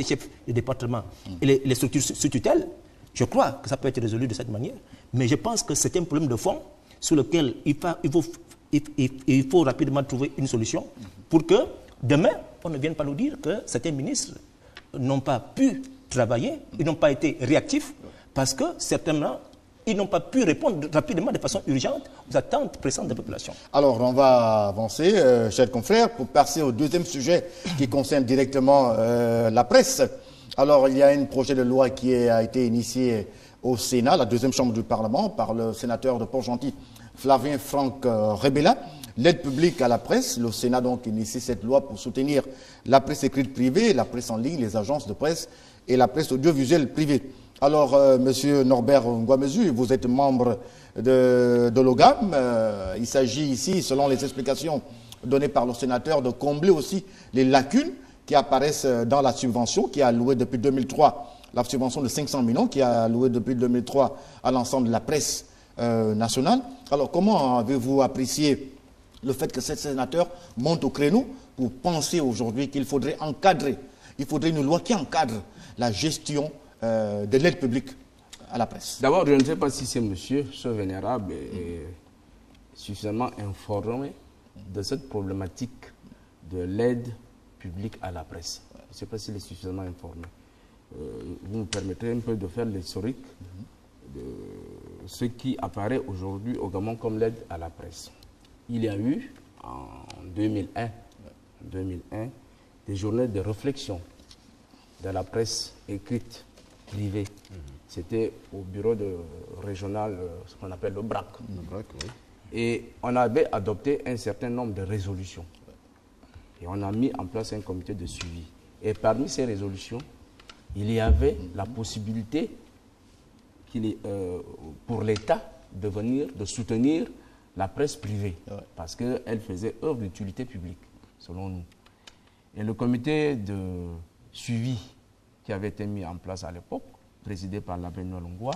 chefs de département et les structures sous tutelle. Je crois que ça peut être résolu de cette manière. Mais je pense que c'est un problème de fond sur lequel il faut rapidement trouver une solution pour que demain, on ne vienne pas nous dire que certains ministres n'ont pas pu travailler, ils n'ont pas été réactifs, parce que certainement, ils n'ont pas pu répondre rapidement de façon urgente aux attentes pressantes des populations. Alors, on va avancer, chers confrères, pour passer au deuxième sujet qui concerne directement la presse. Alors, il y a un projet de loi qui a été initié au Sénat, la deuxième chambre du Parlement, par le sénateur de Port-Gentil, Flavien Franck Rebella. L'aide publique à la presse, le Sénat donc initie cette loi pour soutenir la presse écrite privée, la presse en ligne, les agences de presse et la presse audiovisuelle privée. Alors, Monsieur Norbert Ngouamezu, vous êtes membre de l'OGAM. Il s'agit ici, selon les explications données par le sénateur, de combler aussi les lacunes qui apparaissent dans la subvention qui est allouée depuis 2003, la subvention de 500 millions qui est allouée depuis 2003 à l'ensemble de la presse nationale. Alors, comment avez-vous apprécié le fait que ce sénateur monte au créneau pour penser aujourd'hui qu'il faudrait encadrer, il faudrait une loi qui encadre la gestion de l'aide publique à la presse? D'abord, je ne sais pas si ce monsieur, ce vénérable, est suffisamment informé de cette problématique de l'aide publique à la presse. Je ne sais pas s'il est suffisamment informé. Vous me permettrez un peu de faire l'historique de ce qui apparaît aujourd'hui au Gabon comme l'aide à la presse. Il y a eu, en 2001, des journées de réflexion de la presse écrite privée. C'était au bureau régional, ce qu'on appelle le BRAC. Oui. Et on avait adopté un certain nombre de résolutions. Et on a mis en place un comité de suivi. Et parmi ces résolutions, il y avait la possibilité pour l'État de soutenir la presse privée, parce qu'elle faisait œuvre d'utilité publique, selon nous. Et le comité de suivi qui avait été mis en place à l'époque, présidé par l'abbé Nolongwa,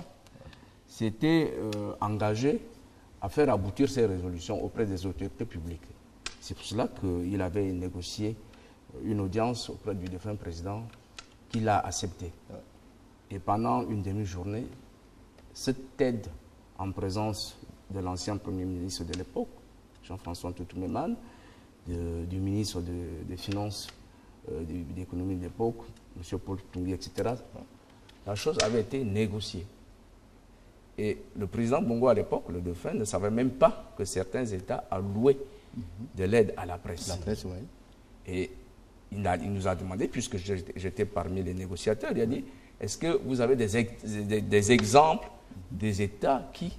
s'était engagé à faire aboutir ces résolutions auprès des autorités publiques. C'est pour cela qu'il avait négocié une audience auprès du défunt président qu'il a accepté. Et pendant une demi-journée, cette aide en présence de l'ancien Premier ministre de l'époque, Jean-François Ntoutou-Memane, du ministre des Finances, de l'économie de l'époque, M. Paul Tungui, etc., la chose avait été négociée. Et le président Bongo à l'époque, le défunt, ne savait même pas que certains États allouaient de l'aide à la presse. La presse, oui. Et il nous a demandé, puisque j'étais parmi les négociateurs, il a dit, est-ce que vous avez des exemples des États qui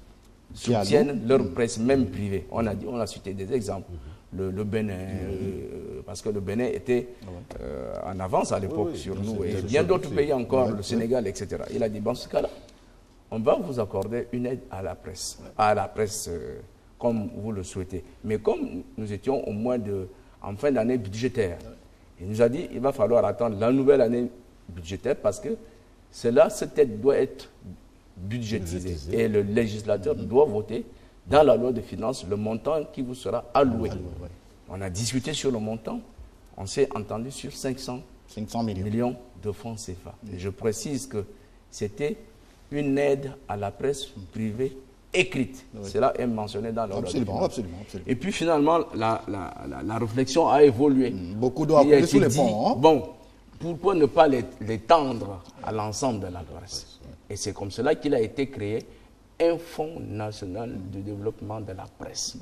soutiennent leur presse, même privée? On a cité des exemples. Le Bénin, parce que le Bénin était en avance à l'époque sur nous, et bien d'autres pays encore, le Sénégal, etc. Il a dit, dans ce cas-là, on va vous accorder une aide à la presse, comme vous le souhaitez. Mais comme nous étions au moins en fin d'année budgétaire, il nous a dit il va falloir attendre la nouvelle année budgétaire parce que cette aide doit être budgétisée. Et le législateur doit voter dans la loi de finances le montant qui vous sera alloué. On a discuté sur le montant, on s'est entendu sur 500 millions de francs CFA. Et je précise que c'était une aide à la presse privée écrite. Cela est mentionné dans la loi. Absolument. Et puis finalement, la réflexion a évolué. Beaucoup d'eau a coulé sous les ponts. Hein? Bon, pourquoi ne pas l'étendre à l'ensemble de la presse? Et c'est comme cela qu'il a été créé un fonds national de développement de la presse.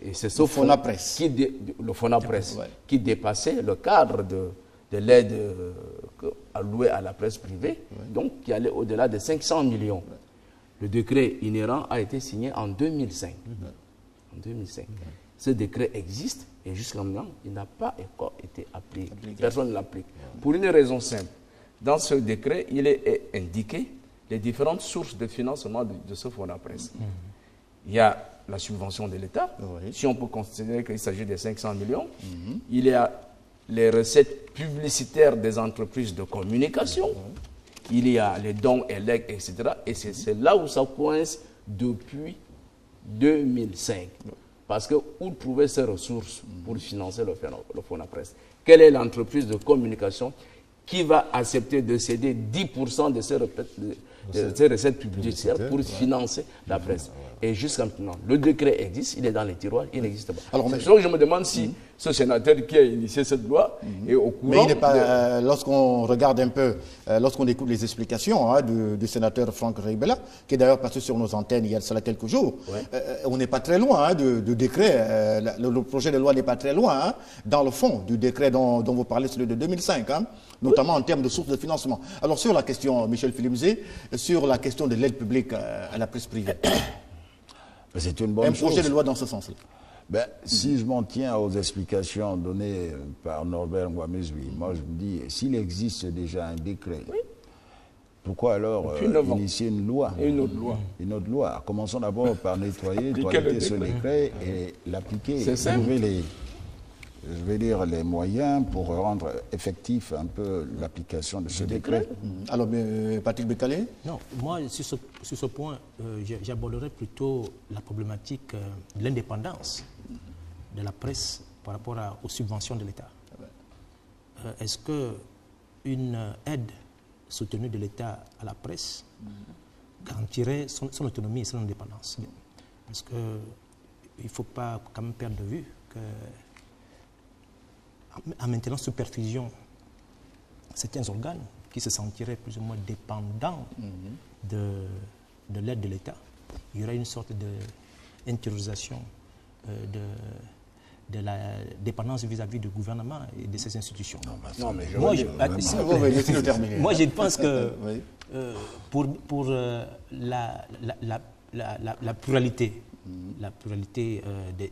Et c'est ce fonds le FONAPRESS, qui dépassait le cadre de l'aide allouée à la presse privée, donc qui allait au-delà de 500 millions. Le décret inhérent a été signé en 2005. En 2005. Ce décret existe et jusqu'à maintenant, il n'a pas encore été appliqué. Personne ne l'applique. Pour une raison simple. Dans ce décret, il est indiqué les différentes sources de financement de ce fonds de presse. Il y a la subvention de l'État, si on peut considérer qu'il s'agit de 500 millions. Il y a les recettes publicitaires des entreprises de communication. Il y a les dons et legs, etc. Et c'est là où ça coince depuis 2005. Parce que où trouver ces ressources pour financer le fonds de presse? Quelle est l'entreprise de communication qui va accepter de céder 10% de ces recettes publicitaires pour financer la presse? Et jusqu'à maintenant, le décret existe, il est dans les tiroirs, il n'existe pas. Alors, c'est pour ça que je me demande si ce sénateur qui a initié cette loi est au courant. Mais il n'est pas, lorsqu'on regarde un peu, lorsqu'on écoute les explications du sénateur Franck Reibella, qui est d'ailleurs passé sur nos antennes il y a cela quelques jours, on n'est pas très loin du décret, le projet de loi n'est pas très loin dans le fond du décret dont vous parlez, celui de 2005, notamment en termes de sources de financement. Alors sur la question, Michel Filimzé, sur la question de l'aide publique à la presse privée. C'est une bonne chose. Un projet de loi dans ce sens-là. Si je m'en tiens aux explications données par Norbert Ngouamezui, moi je me dis, s'il existe déjà un décret, pourquoi alors initier une loi? Une autre loi. Une autre loi. Commençons d'abord par toiletter ce décret et l'appliquer. C'est simple. Je vais dire les moyens pour rendre effectif un peu l'application de ce décret. Alors, Patrick Bekale? Non, moi, sur ce point, j'aborderai plutôt la problématique de l'indépendance de la presse par rapport aux subventions de l'État. Est-ce qu'une aide soutenue de l'État à la presse garantirait son autonomie et son indépendance? Parce qu'il ne faut pas quand même perdre de vue que en maintenant sous perfusion certains organes qui se sentiraient plus ou moins dépendants de l'aide de l'État, il y aurait une sorte d'intériorisation de la dépendance vis-à-vis du gouvernement et de ses institutions. Non, mais Moi, je pense que Oui. pour la pluralité,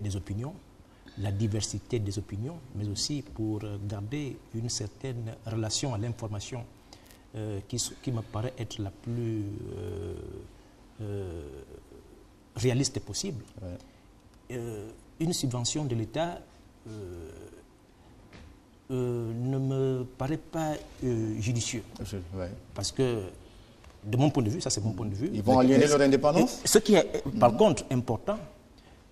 des opinions, la diversité des opinions, mais aussi pour garder une certaine relation à l'information qui me paraît être la plus réaliste possible. Ouais. Une subvention de l'État ne me paraît pas judicieux. Ouais. Parce que, de mon point de vue, ça c'est mon point de vue. Ils vont aliéner leur indépendance. Ce qui est, par contre, important,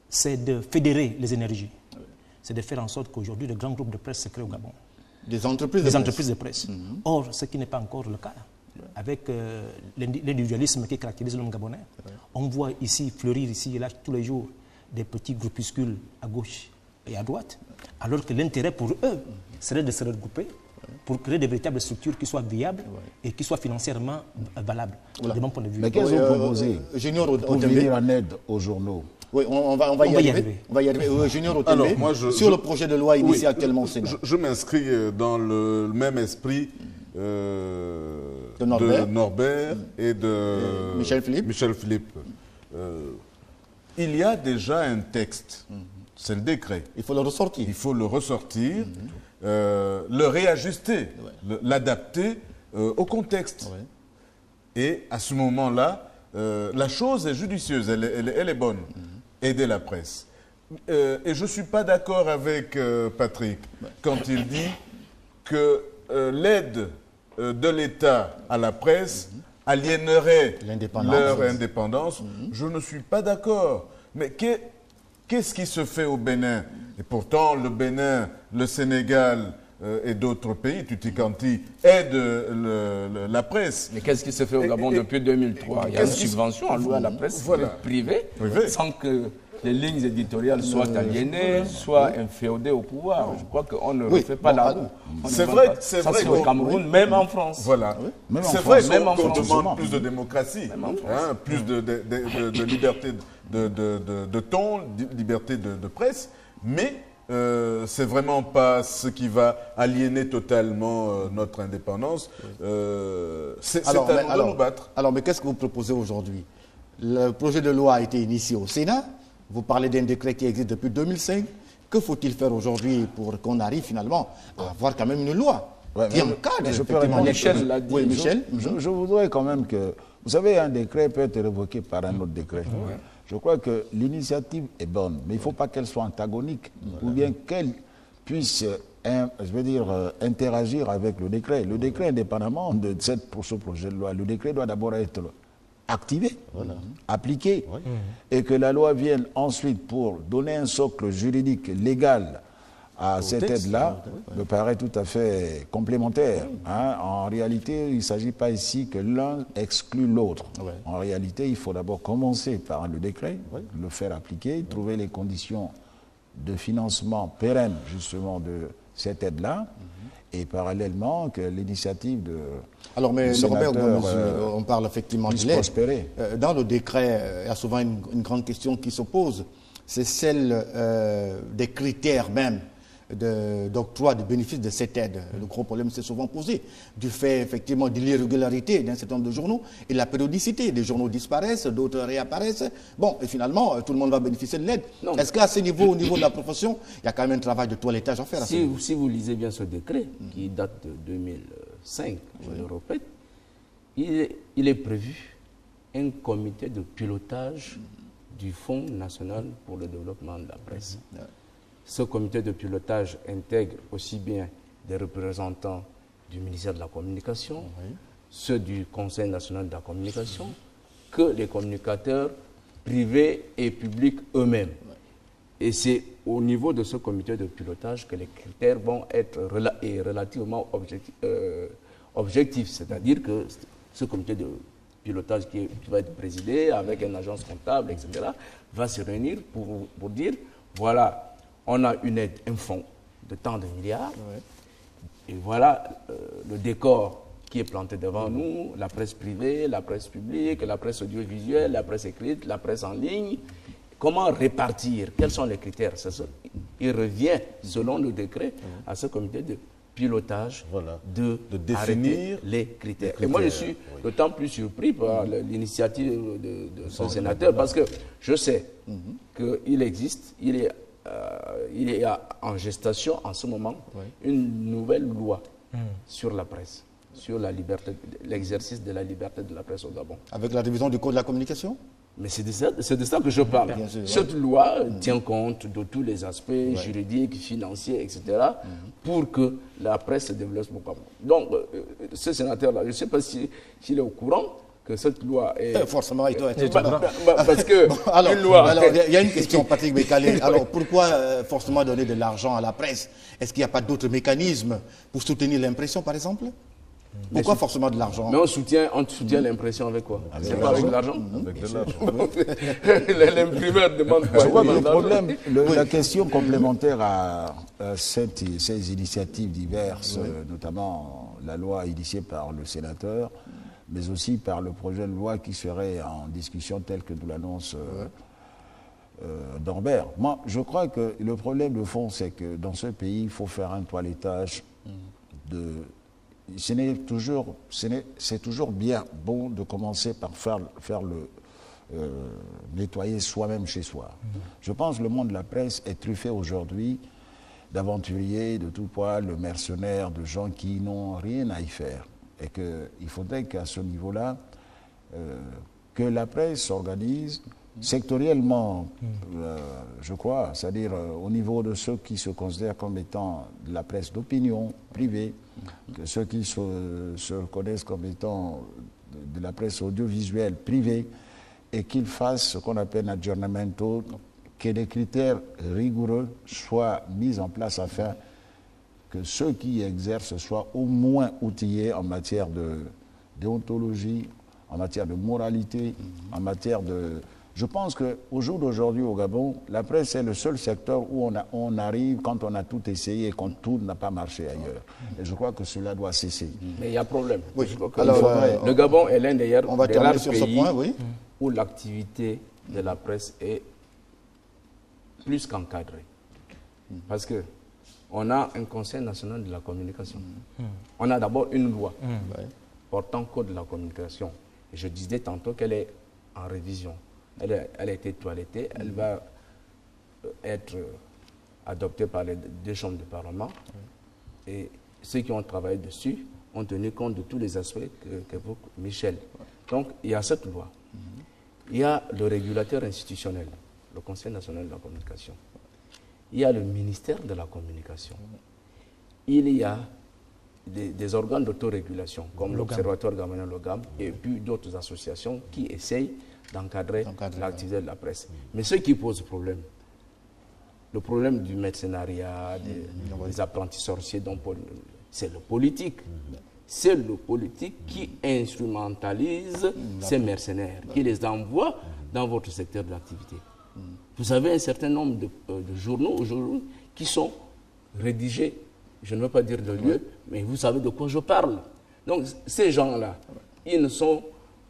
c'est de fédérer les énergies. C'est de faire en sorte qu'aujourd'hui, de grands groupes de presse se créent au Gabon. Des entreprises de presse. Or, ce qui n'est pas encore le cas. Avec l'individualisme qui caractérise l'homme gabonais, on voit ici fleurir ici et là tous les jours des petits groupuscules à gauche et à droite, alors que l'intérêt pour eux serait de se regrouper pour créer de véritables structures qui soient viables et qui soient financièrement valables, de mon point de vue. Mais qu'est-ce que vous proposez pour venir en aide aux journaux? Oui, on va y arriver. On va y arriver. Junior Otembe, sur le projet de loi initié actuellement au Sénat. Je m'inscris dans le même esprit de Norbert et de Michel Philippe. Il y a déjà un texte, c'est le décret. Il faut le ressortir. Il faut le ressortir, le réajuster, l'adapter au contexte. Et à ce moment-là, la chose est judicieuse, elle est bonne. Aider la presse. Et je ne suis pas d'accord avec Patrick quand il dit que l'aide de l'État à la presse aliénerait leur indépendance. Je ne suis pas d'accord. Mais qu'est-ce qui se fait au Bénin? Et pourtant, le Bénin, le Sénégal et d'autres pays, Tutti-Quanti, aident la presse. Mais qu'est-ce qui se fait au Gabon depuis 2003? Il y a une subvention allouée à la presse privée sans que les lignes éditoriales soient aliénées, soient inféodées au pouvoir. Je crois qu'on ne refait pas la roue. C'est vrai au Cameroun, même en France. Voilà. C'est vrai qu'on demande plus de démocratie, plus de liberté de ton, liberté de presse, mais c'est vraiment pas ce qui va aliéner totalement notre indépendance. C'est à nous de nous battre. Alors, mais qu'est-ce que vous proposez aujourd'hui? Le projet de loi a été initié au Sénat. Vous parlez d'un décret qui existe depuis 2005. Que faut-il faire aujourd'hui pour qu'on arrive finalement à avoir quand même une loi qui encadre? Je peux répondre. Michel l'a dit. Oui, Michel. Je voudrais quand même que... Vous savez, un décret peut être révoqué par un autre décret. Je crois que l'initiative est bonne, mais il ne faut pas qu'elle soit antagonique, ou bien qu'elle puisse, interagir avec le décret. Le décret, indépendamment de ce projet de loi, le décret doit d'abord être activé, appliqué, et que la loi vienne ensuite pour donner un socle juridique légal à cette aide-là, me paraît tout à fait complémentaire. En réalité, il ne s'agit pas ici que l'un exclue l'autre. En réalité, il faut d'abord commencer par le décret, le faire appliquer, trouver les conditions de financement pérenne, justement, de cette aide-là, et parallèlement que l'initiative de... Alors, mais Robert, on parle effectivement de l'aide. Dans le décret, il y a souvent une grande question qui se pose. C'est celle des critères même d'octroi de bénéfices de cette aide. Le gros problème s'est souvent posé du fait effectivement de l'irrégularité d'un certain nombre de journaux et la périodicité. Des journaux disparaissent, d'autres réapparaissent. Bon, et finalement, tout le monde va bénéficier de l'aide. Est-ce qu'à ce niveau, au niveau de la profession, il y a quand même un travail de toilettage à faire? Si vous lisez bien ce décret, qui date de 2005, je le répète, il est prévu un comité de pilotage du Fonds national pour le développement de la presse. Ce comité de pilotage intègre aussi bien des représentants du ministère de la Communication, ceux du Conseil national de la communication, que les communicateurs privés et publics eux-mêmes. Et c'est au niveau de ce comité de pilotage que les critères vont être relativement objectifs. C'est-à-dire que ce comité de pilotage qui va être présidé avec une agence comptable, etc., va se réunir pour dire, voilà, on a une aide, un fonds de tant de milliards, et voilà le décor qui est planté devant nous, la presse privée, la presse publique, la presse audiovisuelle, la presse écrite, la presse en ligne. Comment répartir? Quels sont les critères? il revient, selon le décret, à ce comité de pilotage de définir les critères. Et moi, je suis d'autant plus surpris par l'initiative de ce sénateur, parce que je sais qu'il existe, il est en gestation en ce moment une nouvelle loi sur la presse, sur la liberté, l'exercice de la liberté de la presse au Gabon. Avec la révision du Code de la communication? Mais c'est de ça que je parle. Cette loi tient compte de tous les aspects juridiques, financiers, etc., pour que la presse se développe beaucoup. Donc, ce sénateur-là, je ne sais pas s'il est au courant que cette loi est... Forcément, il doit être... parce que alors, une loi... Alors, il y a une question, Patrick Bekale. Alors, pourquoi forcément donner de l'argent à la presse? Est-ce qu'il n'y a pas d'autres mécanismes pour soutenir l'impression, par exemple? Pourquoi forcément de l'argent? Mais on soutient l'impression avec quoi? C'est pas avec de l'argent? Avec de l'argent. L'imprimeur demande quoi? Je crois que le problème, la question complémentaire à ces initiatives diverses, notamment la loi initiée par le sénateur, mais aussi par le projet de loi qui serait en discussion tel que nous l'annonce Norbert. Moi, je crois que le problème de fond, c'est que dans ce pays, il faut faire un toilettage de... C'est toujours bien bon de commencer par nettoyer soi-même chez soi. Je pense que le monde de la presse est truffé aujourd'hui d'aventuriers de tout poil, de mercenaires, de gens qui n'ont rien à y faire. Et qu'il faudrait qu'à ce niveau-là, que la presse s'organise sectoriellement, je crois, c'est-à-dire au niveau de ceux qui se considèrent comme étant de la presse d'opinion privée, que ceux qui se reconnaissent comme étant de la presse audiovisuelle privée, et qu'ils fassent ce qu'on appelle un aggiornamento, que des critères rigoureux soient mis en place afin que ceux qui exercent soient au moins outillés en matière de déontologie, en matière de moralité, en matière de... Je pense qu'au jour d'aujourd'hui au Gabon, la presse est le seul secteur où on arrive quand on a tout essayé et quand tout n'a pas marché ailleurs. Et je crois que cela doit cesser. Mais il y a problème. Oui. Alors, le Gabon est l'un des rares pays oui, où l'activité de la presse est plus qu'encadrée. Parce que on a un Conseil national de la communication. On a d'abord une loi portant code de la communication. Et je disais tantôt qu'elle est en révision. Elle a été toilettée, elle va être adoptée par les deux chambres de Parlement. Et ceux qui ont travaillé dessus ont tenu compte de tous les aspects qu'évoque Michel. Donc, il y a cette loi. Il y a le régulateur institutionnel, le Conseil national de la communication. Il y a le ministère de la communication. Il y a des organes d'autorégulation, comme l'Observatoire gabonais, le GAM, et puis d'autres associations qui essayent d'encadrer l'activité de la presse. Mais ce qui pose problème, le problème du mercenariat, des apprentis sorciers, c'est le politique. C'est le politique qui instrumentalise ces mercenaires, qui les envoie dans votre secteur d'activité. Vous avez un certain nombre de journaux aujourd'hui qui sont rédigés, je ne veux pas dire de lieu, mais vous savez de quoi je parle. Donc ces gens-là, ils ne sont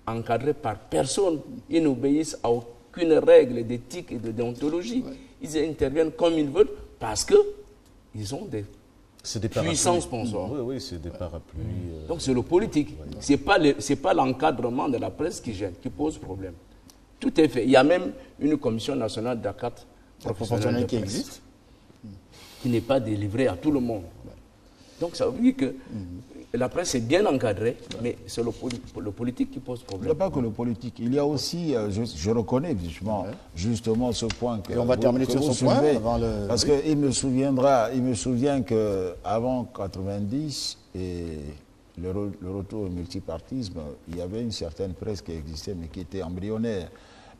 encadrés par personne, ils n'obéissent à aucune règle d'éthique et de déontologie. Ils interviennent comme ils veulent parce qu'ils ont des puissants sponsors. Oui, c'est des parapluies. Donc c'est le politique. C'est pas l'encadrement de la presse qui gêne, qui pose problème. Tout est fait. Il y a même une commission nationale d'actes professionnels qui existe, qui n'est pas délivrée à tout le monde. Donc ça veut dire que la presse est bien encadrée, mais c'est le politique qui pose problème. Il n'y a pas que le politique. Il y a aussi, je reconnais justement ce point. Et on va terminer sur ce point avant le... Parce qu'il me souvient qu'avant 90 et le retour au multipartisme, il y avait une certaine presse qui existait, mais qui était embryonnaire.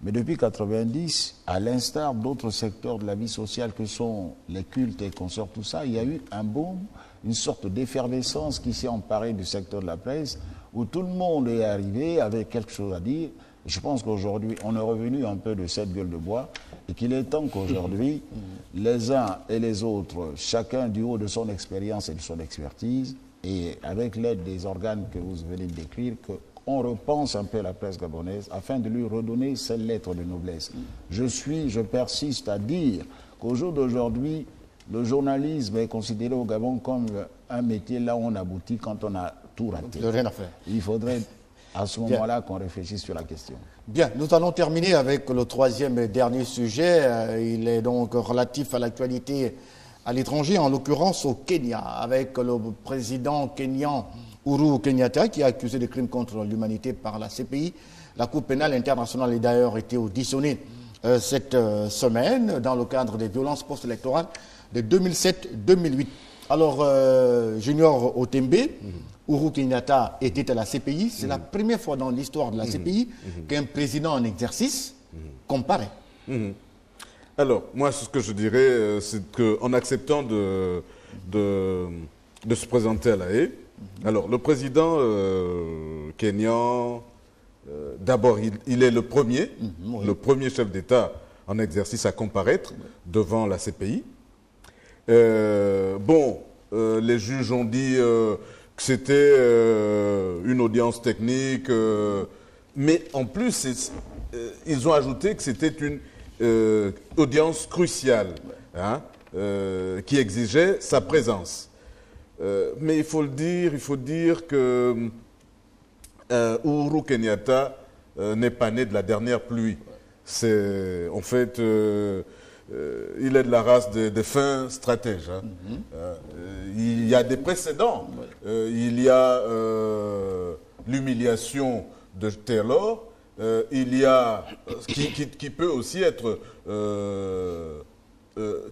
Mais depuis 90, à l'instar d'autres secteurs de la vie sociale que sont les cultes et consorts, tout ça, il y a eu un boom, une sorte d'effervescence qui s'est emparée du secteur de la presse, où tout le monde est arrivé avec quelque chose à dire. Je pense qu'aujourd'hui, on est revenu un peu de cette gueule de bois et qu'il est temps qu'aujourd'hui, les uns et les autres, chacun du haut de son expérience et de son expertise, et avec l'aide des organes que vous venez de décrire, qu'on repense un peu la presse gabonaise afin de lui redonner ses lettres de noblesse. Je persiste à dire qu'au jour d'aujourd'hui, le journalisme est considéré au Gabon comme un métier là où on aboutit quand on a tout raté. Il n'y a rien à faire. Il faudrait à ce moment-là qu'on réfléchisse sur la question. Bien, nous allons terminer avec le troisième et dernier sujet. Il est donc relatif à l'actualité à l'étranger, en l'occurrence au Kenya, avec le président kenyan Uhuru Kenyatta qui a accusé de crimes contre l'humanité par la CPI. La Cour pénale internationale a d'ailleurs été auditionnée cette semaine dans le cadre des violences post-électorales de 2007-2008. Alors, Junior Otembe, Uhuru Kenyatta était à la CPI. C'est la première fois dans l'histoire de la CPI qu'un président en exercice comparaît. Alors, moi, ce que je dirais, c'est qu'en acceptant de se présenter à La Haye, alors, le président kenyan, d'abord, il est le premier chef d'État en exercice à comparaître devant la CPI. Les juges ont dit que c'était une audience technique, mais en plus, ils ont ajouté que c'était une audience cruciale, hein, qui exigeait sa présence. Mais il faut dire que Uhuru Kenyatta n'est pas né de la dernière pluie. En fait, il est de la race des fins stratèges. Hein. Il y a des précédents. Il y a l'humiliation de Taylor. Il y a qui peut aussi être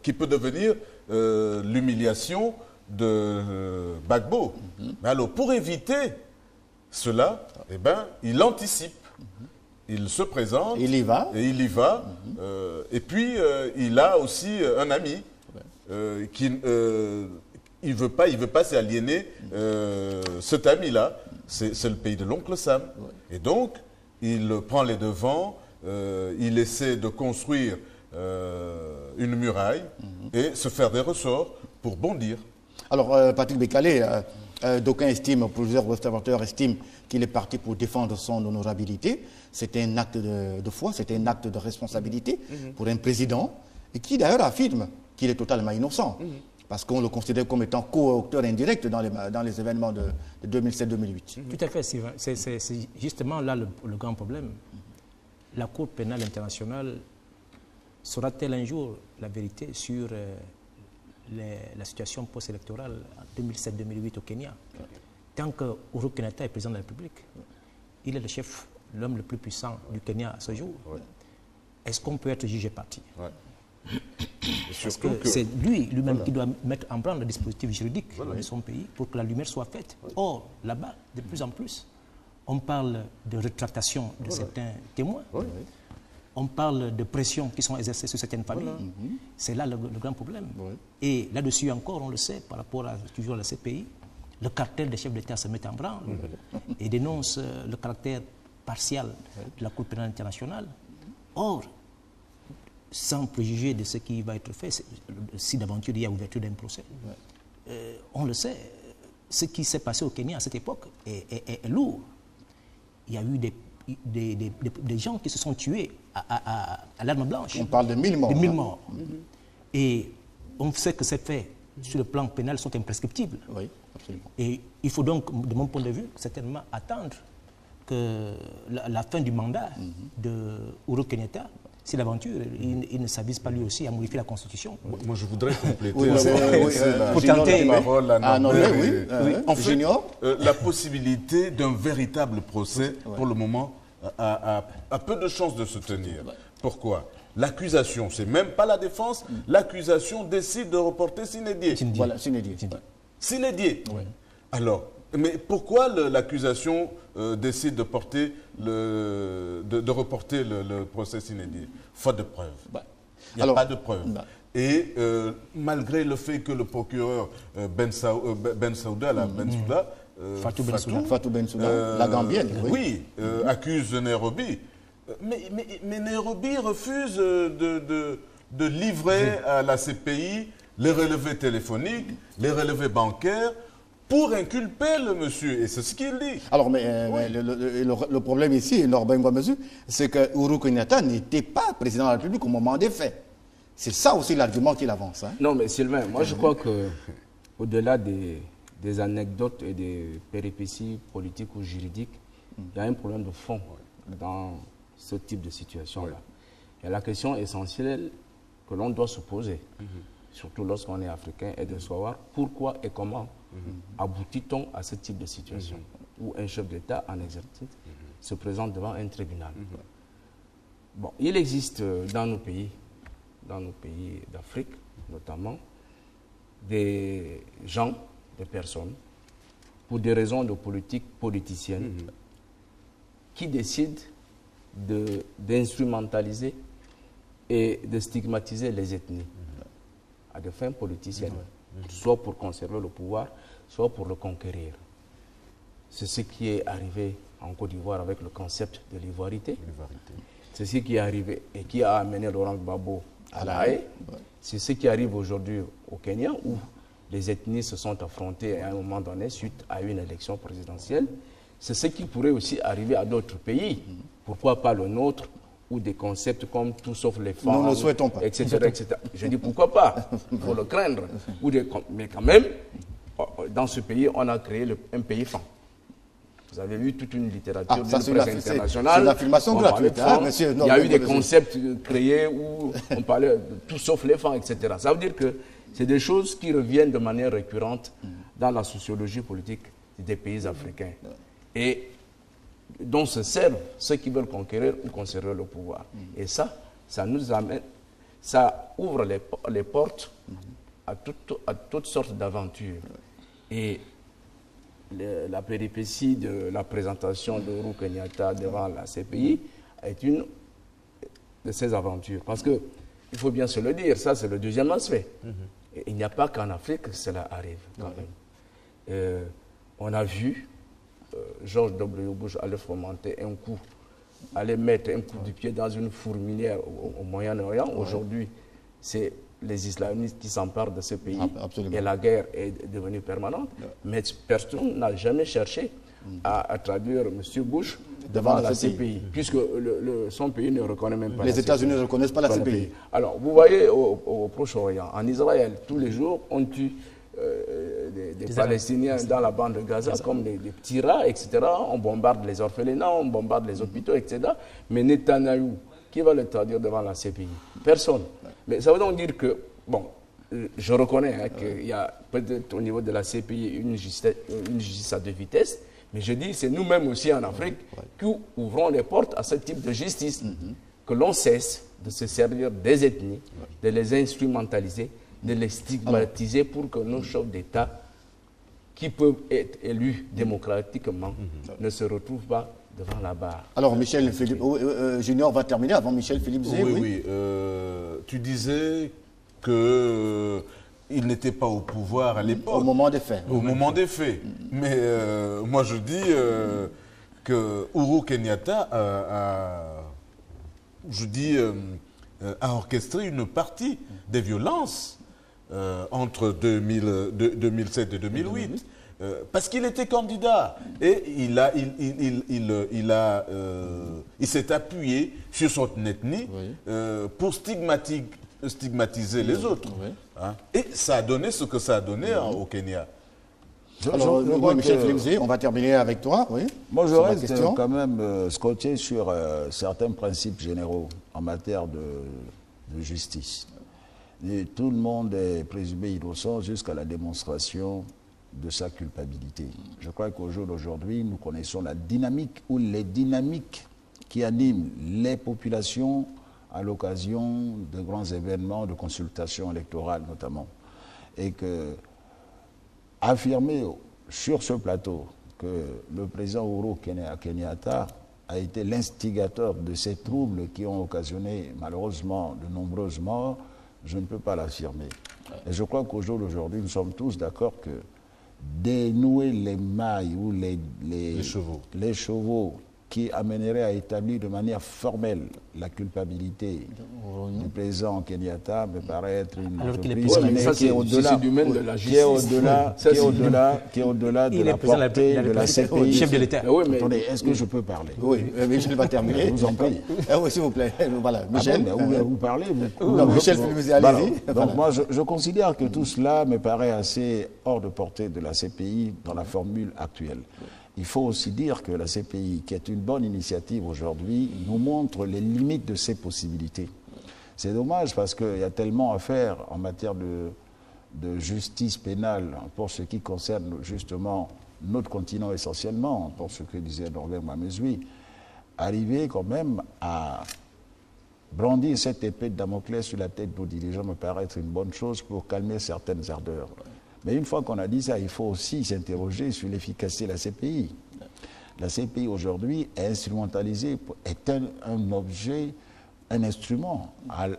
qui peut devenir l'humiliation de Gbagbo. Mais alors, pour éviter cela, eh ben, il anticipe. Il se présente. Il y va. Et il y va. Et puis, il a aussi un ami qui il veut pas s'aliéner. Cet ami-là, c'est le pays de l'oncle Sam. Et donc, il prend les devants. Il essaie de construire une muraille et se faire des ressorts pour bondir. Alors, Patrick Bekale, d'aucuns estiment, plusieurs observateurs estiment qu'il est parti pour défendre son honorabilité. C'est un acte de foi, c'est un acte de responsabilité pour un président, et qui d'ailleurs affirme qu'il est totalement innocent, parce qu'on le considère comme étant co-auteur indirect dans les événements de 2007-2008. Tout à fait, Sylvain. C'est justement là le grand problème. La Cour pénale internationale saura-t-elle un jour la vérité sur la situation post-électorale en 2007-2008 au Kenya? Tant que Uhuru Kenyatta est président de la République, il est le chef, l'homme le plus puissant du Kenya à ce jour. Est-ce qu'on peut être jugé parti? Parce que c'est lui-même qui doit mettre en branle le dispositif juridique de son pays pour que la lumière soit faite. Or, là-bas, de plus en plus, on parle de rétractation de certains témoins. On parle de pressions qui sont exercées sur certaines familles. C'est là le grand problème. Et là-dessus encore, on le sait, par rapport à toujours la CPI, le cartel des chefs d'État se met en branle et dénonce le caractère partial de la Cour pénale internationale. Or, sans préjuger de ce qui va être fait, si d'aventure il y a ouverture d'un procès, on le sait, ce qui s'est passé au Kenya à cette époque est lourd. Il y a eu des gens qui se sont tués à l'arme blanche. On parle de 1000 morts. De 1000 morts. Et on sait que ces faits, sur le plan pénal, sont imprescriptibles. Oui, absolument. Et il faut donc, de mon point de vue, certainement attendre que la fin du mandat de Uhuru Kenyatta, si l'aventure, il ne s'avise pas lui aussi à modifier la Constitution. Moi, je voudrais compléter pour tenter la parole à En fait, la possibilité d'un véritable procès, pour le moment, a peu de chances de se tenir. Pourquoi? L'accusation, c'est même pas la défense, l'accusation décide de reporter sine die. Voilà, sine die. Sine die. Alors, mais pourquoi l'accusation décide de reporter le procès sine die? Faute de preuves. Il n'y a pas de preuves. Et malgré le fait que le procureur Ben Saouda, Fatou Bensouda, la Gambienne, accuse Nairobi. Mais Nairobi refuse de livrer à la CPI les relevés téléphoniques, les relevés bancaires, pour inculper le monsieur. Et c'est ce qu'il dit. Alors, mais le problème ici, Norbert Ngouamezu, c'est que Uhuru Kenyatta n'était pas président de la République au moment des faits. C'est ça aussi l'argument qu'il avance. Hein. Non, mais Sylvain, moi je crois que au-delà des anecdotes et des péripéties politiques ou juridiques, il y a un problème de fond dans ce type de situation-là. Et la question essentielle que l'on doit se poser, surtout lorsqu'on est africain, est de savoir pourquoi et comment aboutit-on à ce type de situation où un chef d'État en exercice se présente devant un tribunal. Bon, il existe dans nos pays d'Afrique notamment, des gens, des personnes, pour des raisons de politique politicienne, qui décident d'instrumentaliser et de stigmatiser les ethnies à des fins politiciennes, soit pour conserver le pouvoir, soit pour le conquérir. C'est ce qui est arrivé en Côte d'Ivoire avec le concept de l'ivoirité. C'est ce qui est arrivé et qui a amené Laurent Gbagbo à La Haye. C'est ce qui arrive aujourd'hui au Kenya, où les ethnies se sont affrontées à un moment donné suite à une élection présidentielle. C'est ce qui pourrait aussi arriver à d'autres pays. Pourquoi pas le nôtre, où des concepts comme tout sauf les femmes, nous ne souhaitons pas, etc., etc. Je dis pourquoi pas, il faut le craindre. Mais quand même, dans ce pays, on a créé un pays fan. Vous avez vu toute une littérature d'une presse internationale. C'est l'affirmation gratuite, hein, monsieur. Il y a eu des concepts créés où on parlait de tout sauf les femmes, etc. Ça veut dire que c'est des choses qui reviennent de manière récurrente dans la sociologie politique des pays africains. Et dont se servent ceux qui veulent conquérir ou conserver le pouvoir. Et ça nous amène, ça ouvre les portes à toutes sortes d'aventures. Et la péripétie de la présentation de Uhuru Kenyatta devant la CPI est une de ces aventures. Parce que, il faut bien se le dire, ça c'est le deuxième aspect. Et il n'y a pas qu'en Afrique que cela arrive quand même. On a vu George W. Bush aller fomenter un coup, aller mettre un coup de pied dans une fourmilière au Moyen-Orient. Aujourd'hui, c'est les islamistes qui s'emparent de ce pays. Et la guerre est devenue permanente. Mais personne n'a jamais cherché à traduire M. Bush devant la CPI, puisque son pays ne reconnaît même pas les États-Unis ne reconnaissent pas la CPI. Alors, vous voyez au Proche-Orient, en Israël, tous les jours, on tue des Palestiniens dans la bande de Gaza comme des petits rats, etc. On bombarde les orphelinats, on bombarde les hôpitaux, etc. Mais Netanyahou, qui va le traduire devant la CPI? Personne. Mais ça veut donc dire que, bon, je reconnais qu'il y a peut-être au niveau de la CPI une justice à deux vitesses, mais je dis c'est nous-mêmes aussi en Afrique qui ouvrons les portes à ce type de justice, que l'on cesse de se servir des ethnies, de les instrumentaliser, de les stigmatiser pour que nos chefs d'État, qui peuvent être élus démocratiquement, ne se retrouvent pas devant la barre. Alors, Michel Philippe Junior va terminer avant Michel Philippe Zé. Oui. Tu disais que il n'était pas au pouvoir à l'époque. Au moment des faits. Au moment des faits. Mais moi, je dis que Uhuru Kenyatta a orchestré une partie des violences entre 2007 et 2008. Parce qu'il était candidat et il s'est appuyé sur son ethnie pour stigmatiser les autres. Hein? Et ça a donné ce que ça a donné au Kenya. Alors, Michel Philippe, on va terminer avec toi. Oui. Moi, je reste quand même scotché sur certains principes généraux en matière de justice. Et tout le monde est présumé innocent jusqu'à la démonstration de sa culpabilité. Je crois qu'au jour d'aujourd'hui, nous connaissons la dynamique ou les dynamiques qui animent les populations à l'occasion de grands événements de consultation électorale notamment. Et que affirmer sur ce plateau que le président Uhuru Kenyatta a été l'instigateur de ces troubles qui ont occasionné malheureusement de nombreuses morts, je ne peux pas l'affirmer. Et je crois qu'au jour d'aujourd'hui, nous sommes tous d'accord que dénouer les mailles ou les chevaux qui amènerait à établir de manière formelle la culpabilité du président Kenyatta me paraît être une entreprise qui est au-delà de la portée de la CPI. Chef de l'État. Attendez, est-ce que je peux parler? Oui, mais je n'ai pas terminé. Je vous en prie. Oui, s'il vous plaît. Voilà, Michel. Vous parlez. Non, Michel, allez-y. Donc moi, je considère que tout cela me paraît assez hors de portée de la CPI dans la formule actuelle. Il faut aussi dire que la CPI, qui est une bonne initiative aujourd'hui, nous montre les limites de ses possibilités. C'est dommage parce qu'il y a tellement à faire en matière de justice pénale pour ce qui concerne justement notre continent essentiellement, pour ce que disait Norbert Mamezui, arriver quand même à brandir cette épée de Damoclès sur la tête de nos dirigeants me paraît être une bonne chose pour calmer certaines ardeurs. Mais une fois qu'on a dit ça, il faut aussi s'interroger sur l'efficacité de la CPI. La CPI aujourd'hui est instrumentalisée, est un objet, un instrument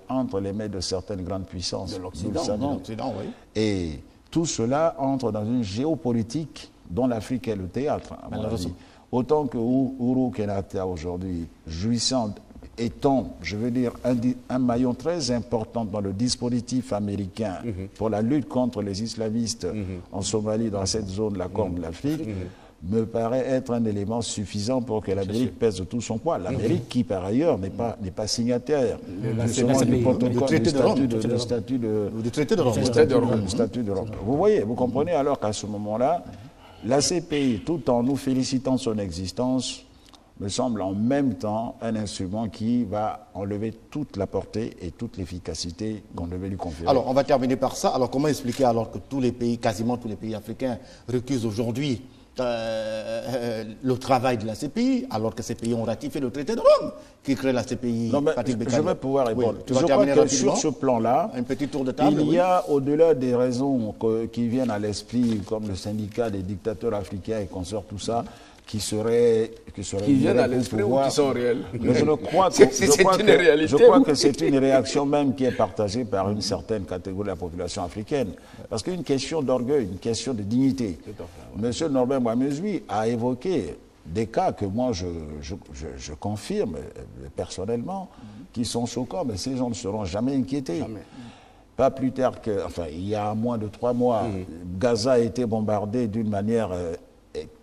entre les mains de certaines grandes puissances. De l'Occident, oui. Et tout cela entre dans une géopolitique dont l'Afrique est le théâtre, à mon avis. Autant que Uhuru Kenyatta aujourd'hui, jouissant, étant, je veux dire, un maillon très important dans le dispositif américain pour la lutte contre les islamistes en Somalie, dans cette zone, la Corne de l'Afrique, me paraît être un élément suffisant pour que l'Amérique pèse de tout son poids. L'Amérique qui, par ailleurs, n'est pas signataire du protocole du statut de Rome. Vous voyez, vous comprenez alors qu'à ce moment-là, la CPI, tout en nous félicitant de son existence, me semble en même temps un instrument qui va enlever toute la portée et toute l'efficacité qu'on devait lui conférer. Alors, on va terminer par ça. Alors, comment expliquer alors que tous les pays, quasiment tous les pays africains, recusent aujourd'hui le travail de la CPI, alors que ces pays ont ratifié le traité de Rome qui crée la CPI? Non, mais je vais pouvoir répondre. Oui, je crois que sur ce plan-là, un petit tour de table, il y a, au-delà des raisons qui viennent à l'esprit, comme le syndicat des dictateurs africains et consorts, tout ça, qui viennent à l'esprit ou qui sont réels. Mais je crois que c'est une réaction même qui est partagée par une certaine catégorie de la population africaine. Parce qu'une question d'orgueil, une question de dignité. Monsieur Norbert Mamezui a évoqué des cas que moi je confirme personnellement, qui sont choquants, mais ces gens ne seront jamais inquiétés. Jamais. Pas plus tard que, enfin, il y a moins de 3 mois, Gaza a été bombardé d'une manière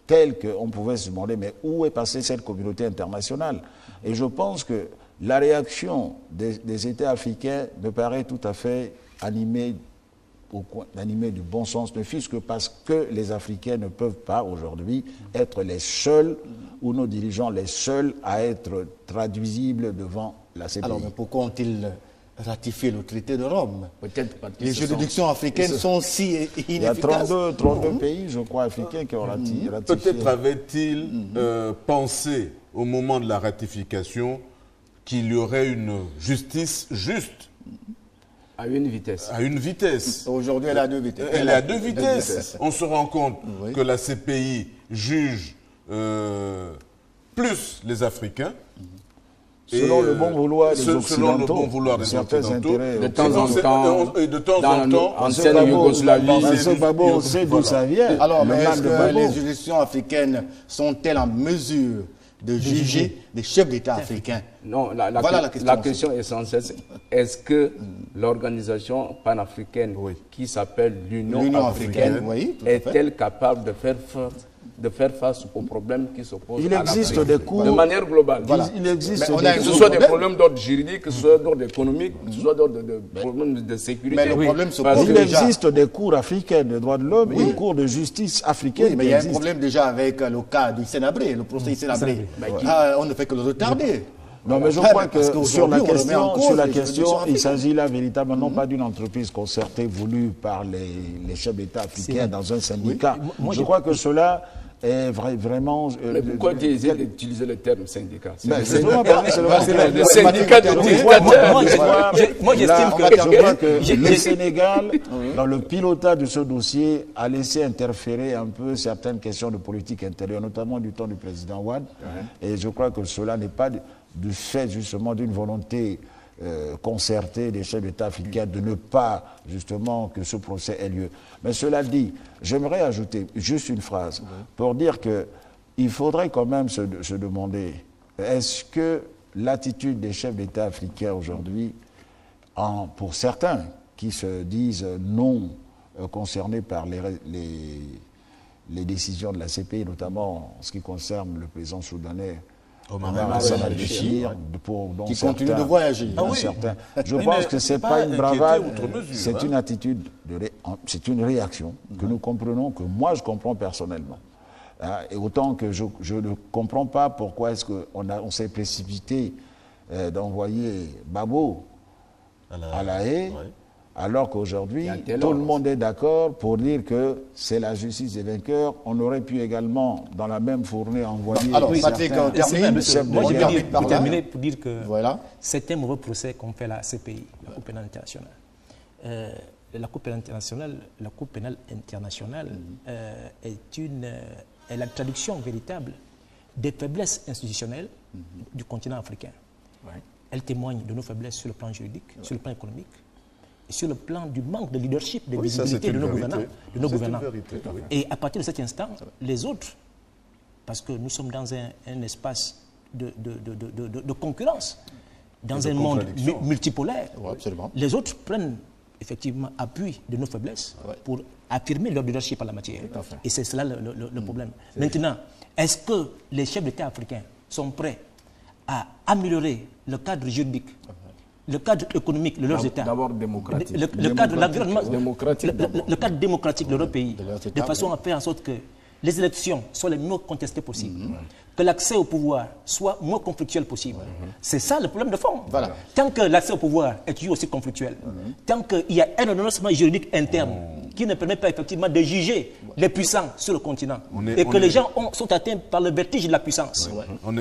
telle qu'on pouvait se demander, mais où est passée cette communauté internationale? Et je pense que la réaction des États africains me paraît tout à fait animée du bon sens, ne fût-ce que parce que les Africains ne peuvent pas aujourd'hui être les seuls, ou nos dirigeants les seuls, à être traduisibles devant la CPI. Alors, mais pourquoi ont-ils ratifié le traité de Rome? Peut-être parce que les juridictions africaines sont si inefficaces. Il y a 32 pays, je crois, africains qui ont ratifié. Peut-être avait-il pensé, au moment de la ratification, qu'il y aurait une justice juste. À une vitesse. À une vitesse. Aujourd'hui, elle est à 2 vitesses. Elle est à 2 vitesses. On se rend compte que la CPI juge plus les Africains. Selon le bon vouloir des Occidentaux, selon le bon vouloir des Occidentaux, de temps en temps, ancienne Yougoslavie, on sait d'où ça vient. Alors, mais est-ce que les juridictions africaines sont-elles en mesure de juger des chefs d'État africains? Non, la question essentielle, c'est est-ce que l'organisation panafricaine qui s'appelle l'Union africaine est-elle capable de faire face aux problèmes qui se posent à l'Afrique de manière globale. Voilà. Il existe que ce soit des problèmes d'ordre juridique, que ce soit d'ordre économique, que ce soit d'ordre de problèmes de sécurité. Mais le problème se pose il existe des cours africains de droits de l'homme, des cours de justice africaine. Oui, mais il y a un problème déjà avec le cas du Sénabré, le procès Sénabré. On ne fait que le retarder. Non, mais je crois que sur la question, il s'agit là véritablement pas d'une entreprise concertée voulue par les chefs d'État africains dans un syndicat. Je crois que cela est vraiment... Mais pourquoi utiliser le terme syndicat? C'est le syndicat de dictateurs. Moi, j'estime que le Sénégal, dans le pilotage de ce dossier, a laissé interférer un peu certaines questions de politique intérieure, notamment du temps du président Wade. Et je crois que cela n'est pas du fait justement d'une volonté concertée des chefs d'État africains de ne pas justement que ce procès ait lieu. Mais cela dit, j'aimerais ajouter juste une phrase pour dire que il faudrait quand même se demander, est-ce que l'attitude des chefs d'État africains aujourd'hui, pour certains qui se disent non concernés par les décisions de la CPI, notamment en ce qui concerne le président soudanais, Omar Hassan al-Béchir, qui continue de voyager. Je pense que ce n'est pas une bravade, c'est une attitude, c'est une réaction que nous comprenons, que moi je comprends personnellement. Et autant que je ne comprends pas pourquoi est-ce qu'on s'est précipité d'envoyer Babo à La Haye, alors qu'aujourd'hui, tout le monde est d'accord pour dire que c'est la justice des vainqueurs. On aurait pu également, dans la même fournée, envoyer... Alors, Patrick, moi, je vais terminer pour dire que voilà. c'est un mauvais procès qu'on fait la CPI, la Cour pénale internationale. La Cour pénale internationale, est la traduction véritable des faiblesses institutionnelles du continent africain. Elle témoigne de nos faiblesses sur le plan juridique, sur le plan économique, et sur le plan du manque de leadership, de visibilité de nos gouvernants. Et à partir de cet instant, les autres, parce que nous sommes dans un espace de concurrence, dans un monde multipolaire, les autres prennent effectivement appui de nos faiblesses pour affirmer leur leadership en la matière. Et c'est cela le problème. Maintenant, est-ce que les chefs d'État africains sont prêts à améliorer le cadre juridique, le cadre économique de leurs États, d'abord démocratique, le cadre de l'environnement, le cadre démocratique de leur pays, de façon à faire en sorte que les élections soient les mieux contestées possibles, que l'accès au pouvoir soit moins conflictuel possible. C'est ça le problème de fond. Tant que l'accès au pouvoir est toujours aussi conflictuel, tant qu'il y a un ordonnancement juridique interne qui ne permet pas effectivement de juger les puissants sur le continent, et que les gens sont atteints par le vertige de la puissance.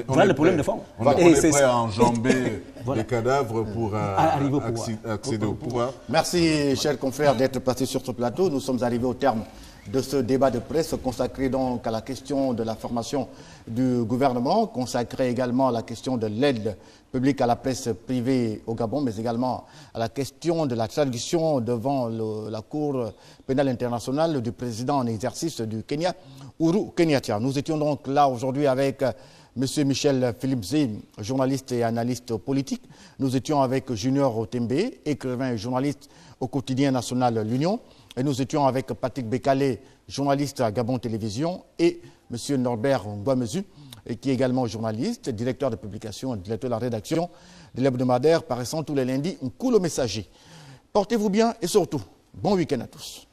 Voilà le problème de fond. On est prêt à enjamber les cadavres pour accéder au pouvoir. Merci, chers confrères, d'être passés sur ce plateau. Nous sommes arrivés au terme de ce débat de presse consacré donc à la question de la formation du gouvernement, consacré également à la question de l'aide publique à la presse privée au Gabon, mais également à la question de la traduction devant la Cour pénale internationale du président en exercice du Kenya, Uhuru Kenyatta. Nous étions donc là aujourd'hui avec M. Michel Philippe-Zé, journaliste et analyste politique. Nous étions avec Junior Otembe, écrivain et journaliste au quotidien national L'Union. Et nous étions avec Patrick Bekale, journaliste à Gabon Télévision, et M. Norbert Ngouamezu, qui est également journaliste, directeur de publication et directeur de la rédaction de l'hebdomadaire paraissant tous les lundis, Nkoulo Messager. Portez-vous bien et surtout, bon week-end à tous.